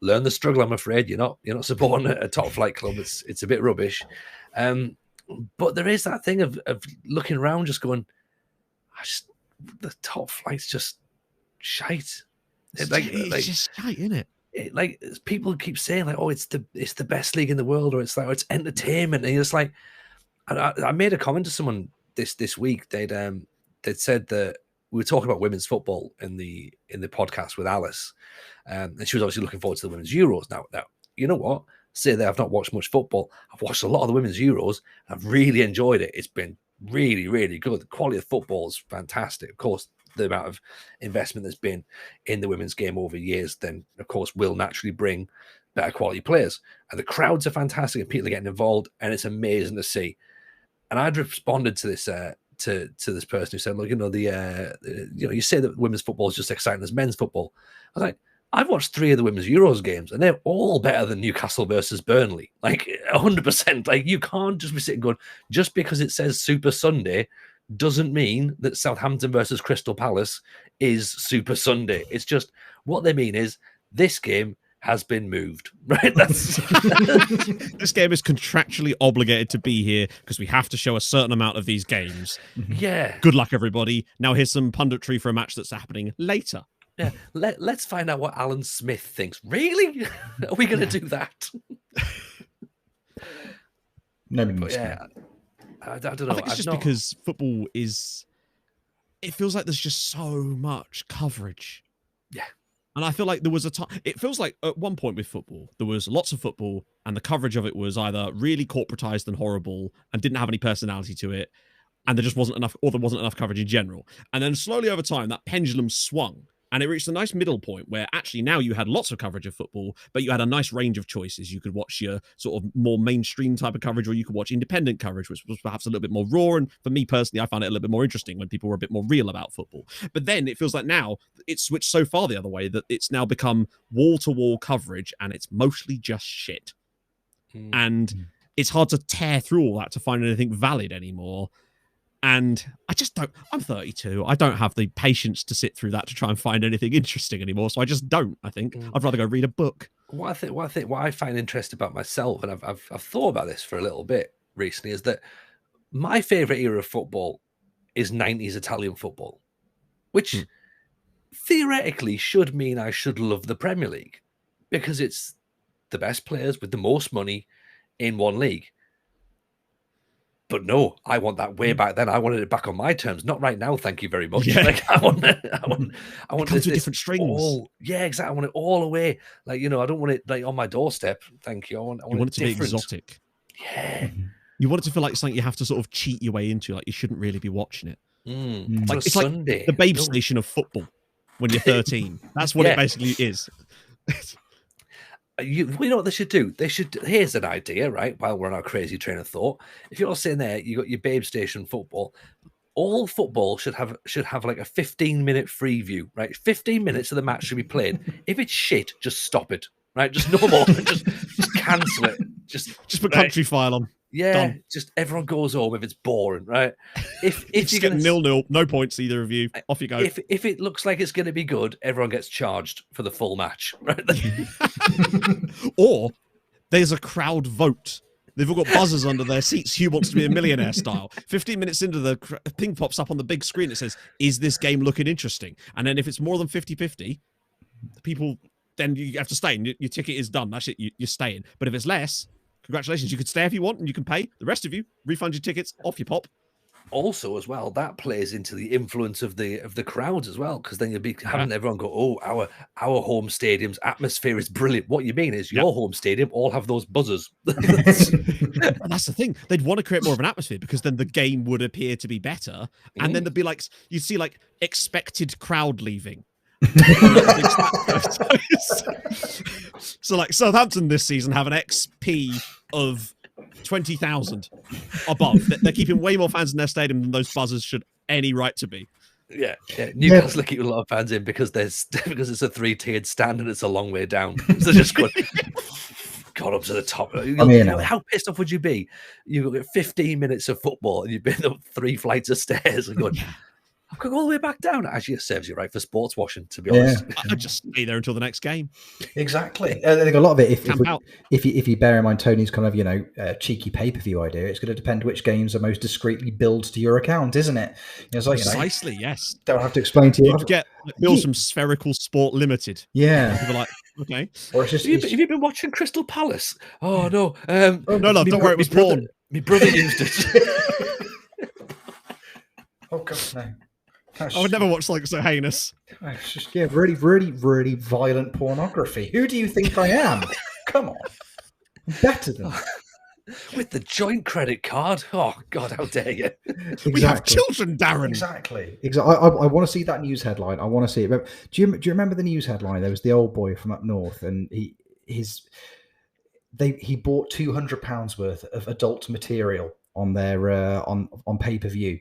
Speaker 1: learn the struggle. I'm afraid you're not supporting a top flight club. It's a bit rubbish. But there is that thing of looking around, just going, the top flight's just shite.
Speaker 3: It's just shite, isn't it?
Speaker 1: Like, people keep saying, like, oh, it's the best league in the world, or it's like, it's entertainment, and it's like, I made a comment to someone this week. They'd said that we were talking about women's football in the podcast with Alice, and she was obviously looking forward to the women's Euros. Now, you know what? Say that I've not watched much football. I've watched a lot of the women's Euros. I've really enjoyed it. It's been really, really good. The quality of football is fantastic. Of course, the amount of investment there's been in the women's game over years, then of course will naturally bring better quality players. And the crowds are fantastic, and people are getting involved, and it's amazing to see. And I'd responded to this to this person who said, look, you say that women's football is just exciting as men's football. I was like, I've watched 3 of the women's Euros games, and they're all better than Newcastle versus Burnley. Like, 100%. Like, you can't just be sitting going, just because it says Super Sunday doesn't mean that Southampton versus Crystal Palace is Super Sunday. It's just, what they mean is, this game has been moved, right? That's
Speaker 3: This game is contractually obligated to be here because we have to show a certain amount of these games.
Speaker 1: Yeah.
Speaker 3: Good luck, everybody. Now here's some punditry for a match that's happening later.
Speaker 1: Yeah. Let's find out what Alan Smith thinks. Really? Are we going to do that?
Speaker 2: No,
Speaker 1: yeah. I don't know.
Speaker 3: I think it's just because football is... It feels like there's just so much coverage.
Speaker 1: Yeah.
Speaker 3: And I feel like there was a time... It feels like at one point with football, there was lots of football and the coverage of it was either really corporatized and horrible and didn't have any personality to it, and there just wasn't enough, or there wasn't enough coverage in general. And then slowly over time, that pendulum swung. And it reached a nice middle point where actually now you had lots of coverage of football, but you had a nice range of choices. You could watch your sort of more mainstream type of coverage, or you could watch independent coverage, which was perhaps a little bit more raw. And for me personally, I found it a little bit more interesting when people were a bit more real about football. But then it feels like now it's switched so far the other way that it's now become wall-to-wall coverage, and it's mostly just shit. And it's hard to tear through all that to find anything valid anymore. And I just don't, I'm 32. I don't have the patience to sit through that to try and find anything interesting anymore. So I just don't, I think. I'd rather go read a book.
Speaker 1: What I find interesting about myself, and I've thought about this for a little bit recently, is that my favourite era of football is 90s Italian football, which theoretically should mean I should love the Premier League because it's the best players with the most money in one league. But no, I want that way back then. I wanted it back on my terms, not right now. Thank you very much.
Speaker 3: Yeah.
Speaker 1: Like, I want this
Speaker 3: different strings.
Speaker 1: Yeah, exactly. I want it all away. Like, I don't want it like on my doorstep. Thank you. I want
Speaker 3: it to
Speaker 1: different.
Speaker 3: be exotic.
Speaker 1: Yeah.
Speaker 3: You want it to feel like something you have to sort of cheat your way into. Like you shouldn't really be watching it.
Speaker 1: Like
Speaker 3: it's
Speaker 1: Sunday.
Speaker 3: like the Babe Station of football when you're 13. That's what it basically is.
Speaker 1: You know what they should do? Here's an idea, right? While we're on our crazy train of thought, if you're sitting there, you got your Babe Station football. All football should have like a 15-minute free view, right? 15 minutes of the match should be played. If it's shit, just stop it, right? Just no more. just cancel it. Just
Speaker 3: put country file on.
Speaker 1: Yeah,
Speaker 3: done.
Speaker 1: Just everyone goes home if it's boring, right? If
Speaker 3: you're getting 0-0, no points either of you. Off you go.
Speaker 1: If it looks like it's going to be good, everyone gets charged for the full match, right?
Speaker 3: Or there's a crowd vote. They've all got buzzers under their seats. Who wants to be a millionaire style? 15 minutes into the thing pops up on the big screen. It says, "Is this game looking interesting?" And then if it's more than 50-50, people, then you have to stay. And your ticket is done. That's it. You're staying. But if it's less, congratulations, you could stay if you want and you can pay. The rest of you, refund your tickets, off you pop.
Speaker 1: also as well, that plays into the influence of the crowds as well, because then you'll be having everyone go, oh, our home stadium's atmosphere is brilliant. What you mean is your home stadium all have those buzzers.
Speaker 3: And that's the thing. They'd want to create more of an atmosphere because then the game would appear to be better. And then there'd be like, you'd see like expected crowd leaving. So like Southampton this season have an XP of 20,000 above. They're keeping way more fans in their stadium than those buzzers should any right to be.
Speaker 1: Yeah. Newcastle are keeping a lot of fans in because it's a 3-tiered stand and it's a long way down. So just got up to the top. How pissed off would you be? You've got 15 minutes of football and you've been up 3 flights of stairs and going, I've got all the way back down. Actually, it serves you right for sports washing, to be honest.
Speaker 3: I'd just stay there until the next game.
Speaker 2: Exactly. I think a lot of it, if you bear in mind Tony's kind of, cheeky pay-per-view idea, it's going to depend which games are most discreetly billed to your account, isn't it? It's like,
Speaker 3: precisely, yes.
Speaker 2: Don't have to explain to you.
Speaker 3: You'd get bills from Spherical Sport Limited.
Speaker 2: Yeah.
Speaker 3: People are like, okay.
Speaker 1: Or have you been watching Crystal Palace? Oh, no.
Speaker 3: No, love, don't worry, it was porn.
Speaker 1: My brother used it.
Speaker 2: Oh, God, no.
Speaker 3: I would never watch something so heinous.
Speaker 2: It's just, really, really, really violent pornography. Who do you think I am? Come on. I'm better than that.
Speaker 3: With the joint credit card? Oh, God, how dare you.
Speaker 2: Exactly.
Speaker 3: We have children, Darren.
Speaker 2: Exactly. I want to see that news headline. I want to see it. Do you remember the news headline? There was the old boy from up north, and he bought £200 worth of adult material on their on pay-per-view,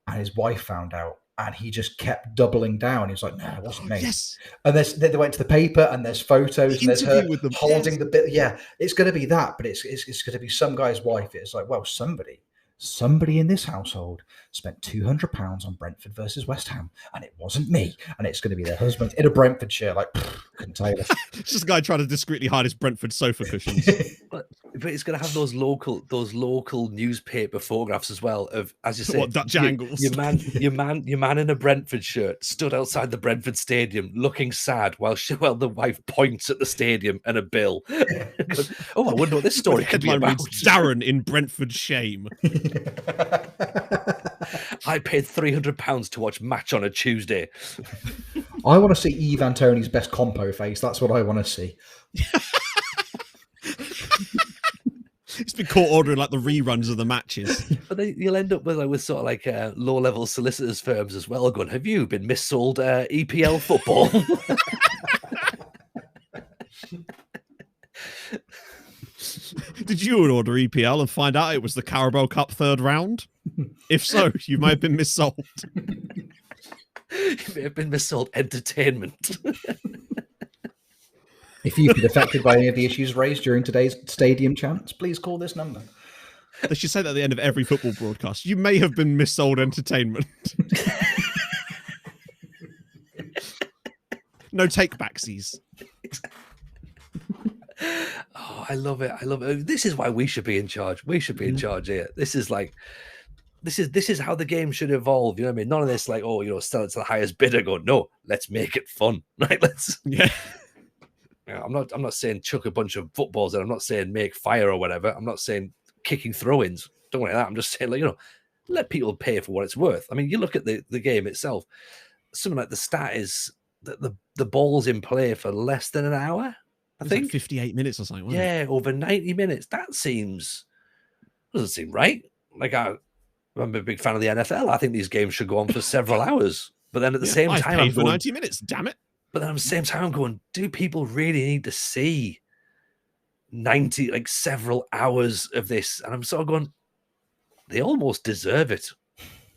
Speaker 2: and his wife found out. And he just kept doubling down. He was like, "No, it wasn't me."
Speaker 3: Yes.
Speaker 2: And they went to the paper, and there's photos, and there's her
Speaker 3: with them.
Speaker 2: holding the bit. Yeah, it's going to be that, but it's going to be some guy's wife. It's like, well, somebody in this household spent £200 on Brentford versus West Ham, and it wasn't me. And it's going to be their husband in a Brentford shirt. Like, couldn't tell you.
Speaker 3: It's just a guy trying to discreetly hide his Brentford sofa cushions.
Speaker 1: But it's going to have those local newspaper photographs as well of, as you say,
Speaker 3: Dutch angles.
Speaker 1: Your man in a Brentford shirt stood outside the Brentford stadium looking sad while the wife points at the stadium and a bill. Goes, oh, I wonder what this story could be about.
Speaker 3: Darren in Brentford shame.
Speaker 1: I paid £300 to watch Match on a Tuesday.
Speaker 2: I want to see Eve Antoni's best compo face. That's what I want to see.
Speaker 3: It's been caught ordering like the reruns of the matches.
Speaker 1: But then you'll end up with sort of like low-level solicitors firms as well going, have you been missold EPL football?
Speaker 3: Did you order EPL and find out it was the Carabao Cup third round? If so, you may have been missold.
Speaker 1: You may have been missold entertainment.
Speaker 2: If you've been affected by any of the issues raised during today's stadium chants, please call this number.
Speaker 3: They should say that at the end of every football broadcast. You may have been missold entertainment. No take-backsies.
Speaker 1: Oh, I love it. This is why we should be in charge. We should be in charge here. This is how the game should evolve. You know what I mean? None of this like, sell it to the highest bidder. Go, no, let's make it fun. Right? I'm not saying chuck a bunch of footballs and I'm not saying make fire or whatever. I'm not saying kicking throw-ins. Don't want that. I'm just saying, let people pay for what it's worth. I mean, you look at the game itself. Something like the stat is that the ball's in play for less than an hour. I think
Speaker 3: like 58 minutes or something. Wasn't
Speaker 1: it? Over 90 minutes. That doesn't seem right. Like I'm a big fan of the NFL. I think these games should go on for several hours. But then at the same time,
Speaker 3: I'm for 90 minutes. Damn it.
Speaker 1: But then at the same time, I'm going, do people really need to see 90, like several hours of this? And I'm sort of going, they almost deserve it.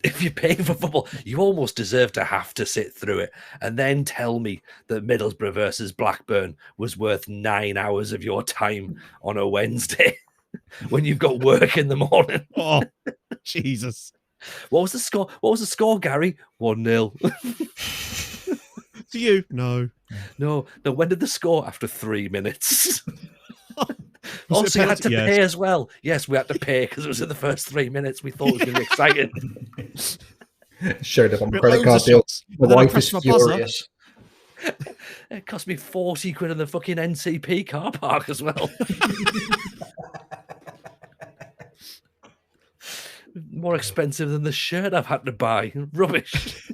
Speaker 1: If you pay for football, you almost deserve to have to sit through it and then tell me that Middlesbrough versus Blackburn was worth 9 hours of your time on a Wednesday when you've got work in the morning.
Speaker 3: Oh, Jesus.
Speaker 1: What was the score? What was the score, Gary? 1-0.
Speaker 3: To you? No.
Speaker 1: When did the score? After 3 minutes. Also, you had to pay as well. Yes, we had to pay because it was in the first 3 minutes. We thought it was going to be exciting.
Speaker 2: Showed up on the credit card deal. The wife is furious.
Speaker 1: It cost me 40 quid in the fucking NCP car park as well. more expensive than the shirt I've had to buy. Rubbish.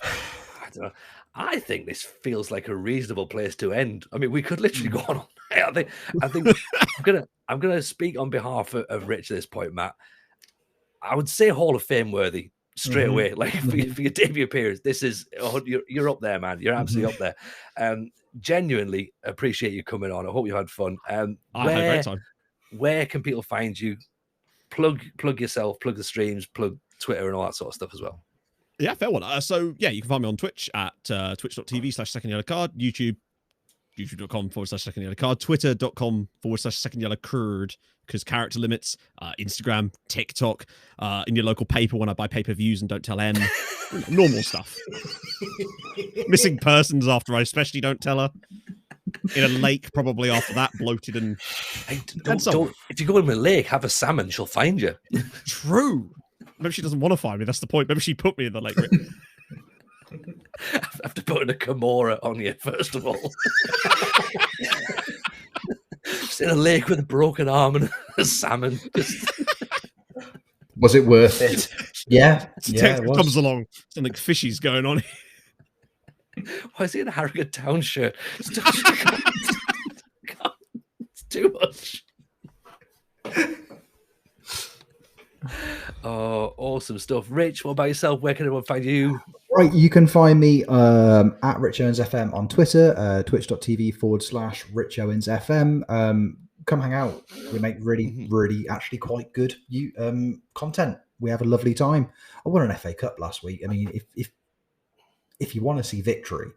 Speaker 1: I don't know. I think this feels like a reasonable place to end. I mean, we could literally go on. I think I'm gonna speak on behalf of Rich at this point, Matt. I would say Hall of Fame worthy straight away. Like for your debut appearance, this is you're up there, man. You're absolutely up there. Genuinely appreciate you coming on. I hope you had fun.
Speaker 3: I had a great time.
Speaker 1: Where can people find you? Plug yourself, plug the streams, plug Twitter and all that sort of stuff as well.
Speaker 3: Yeah, fair one. So yeah, you can find me on Twitch at twitch.tv/secondyellowcard, YouTube, youtube.com/secondyellowcard, twitter.com/secondyellowcurd, because character limits, Instagram, TikTok, in your local paper when I buy pay-per-views and don't tell M. Normal stuff. Missing persons after I especially don't tell her. In a lake, probably after that, bloated and...
Speaker 1: Don't, if you go in a lake, have a salmon, she'll find you.
Speaker 3: True. Maybe she doesn't want to find me, that's the point. Maybe she put me in the lake.
Speaker 1: I have to put in a Kimura on you, first of all. Just in a lake with a broken arm and a salmon.
Speaker 2: Was it worth it? Yeah.
Speaker 3: It comes along. Something fishy's going on.
Speaker 1: Why is he in a Harrogate Town shirt? It's too much. Oh, awesome stuff. Rich, what about yourself? Where can everyone find you?
Speaker 2: Right, you can find me at Rich Owens FM on Twitter, twitch.tv/Rich Owens FM. Come hang out. We make really actually quite good content. We have a lovely time. I won an FA Cup last week. I mean, if you want to see victory,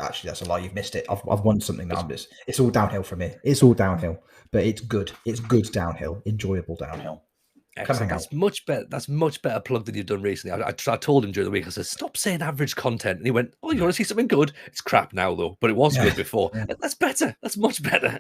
Speaker 2: actually that's a lie. You've missed it. I've won something now. It's all downhill from here. It's all downhill, but it's good. It's good downhill, enjoyable downhill.
Speaker 1: That's much better. That's much better plug than you've done recently. I told him during the week. I said, "Stop saying average content," and he went, "Oh, you want to see something good? It's crap now, though, but it was good before. Yeah. That's better. That's much better."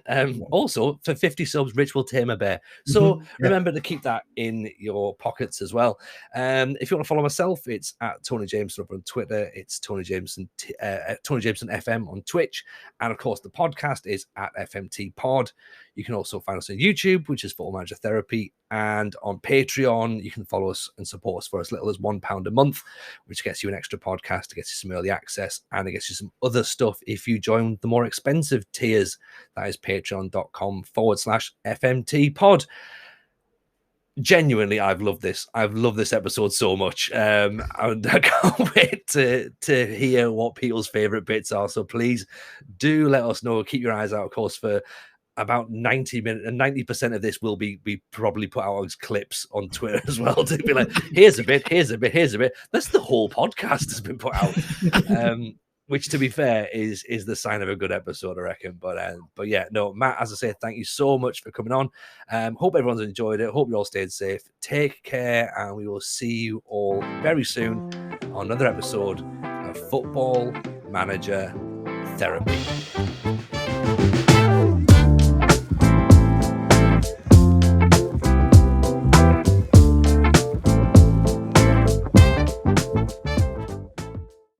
Speaker 1: Also, for 50 subs, Rich will tame a bear. So remember to keep that in your pockets as well. If you want to follow myself, it's at Tony Jameson on Twitter. It's Tony Jameson FM on Twitch, and of course, the podcast is at FMT Pod. You can also find us on YouTube, which is Football Manager Therapy, and on Patreon, you can follow us and support us for as little as £1 a month, which gets you an extra podcast, it gets you some early access, and it gets you some other stuff if you join the more expensive tiers. That is patreon.com/FMT Pod. Genuinely, I've loved this. I've loved this episode so much. I can't wait to hear what people's favorite bits are. So please do let us know. Keep your eyes out, of course, for about 90 minutes, and 90% of this will be probably put out as clips on Twitter as well, to be like, here's a bit. That's the whole podcast has been put out. Which, to be fair, is the sign of a good episode, I reckon. But yeah, no, Matt, as I say, thank you so much for coming on. Hope everyone's enjoyed it. Hope you all stayed safe. Take care, and we will see you all very soon on another episode of Football Manager Therapy.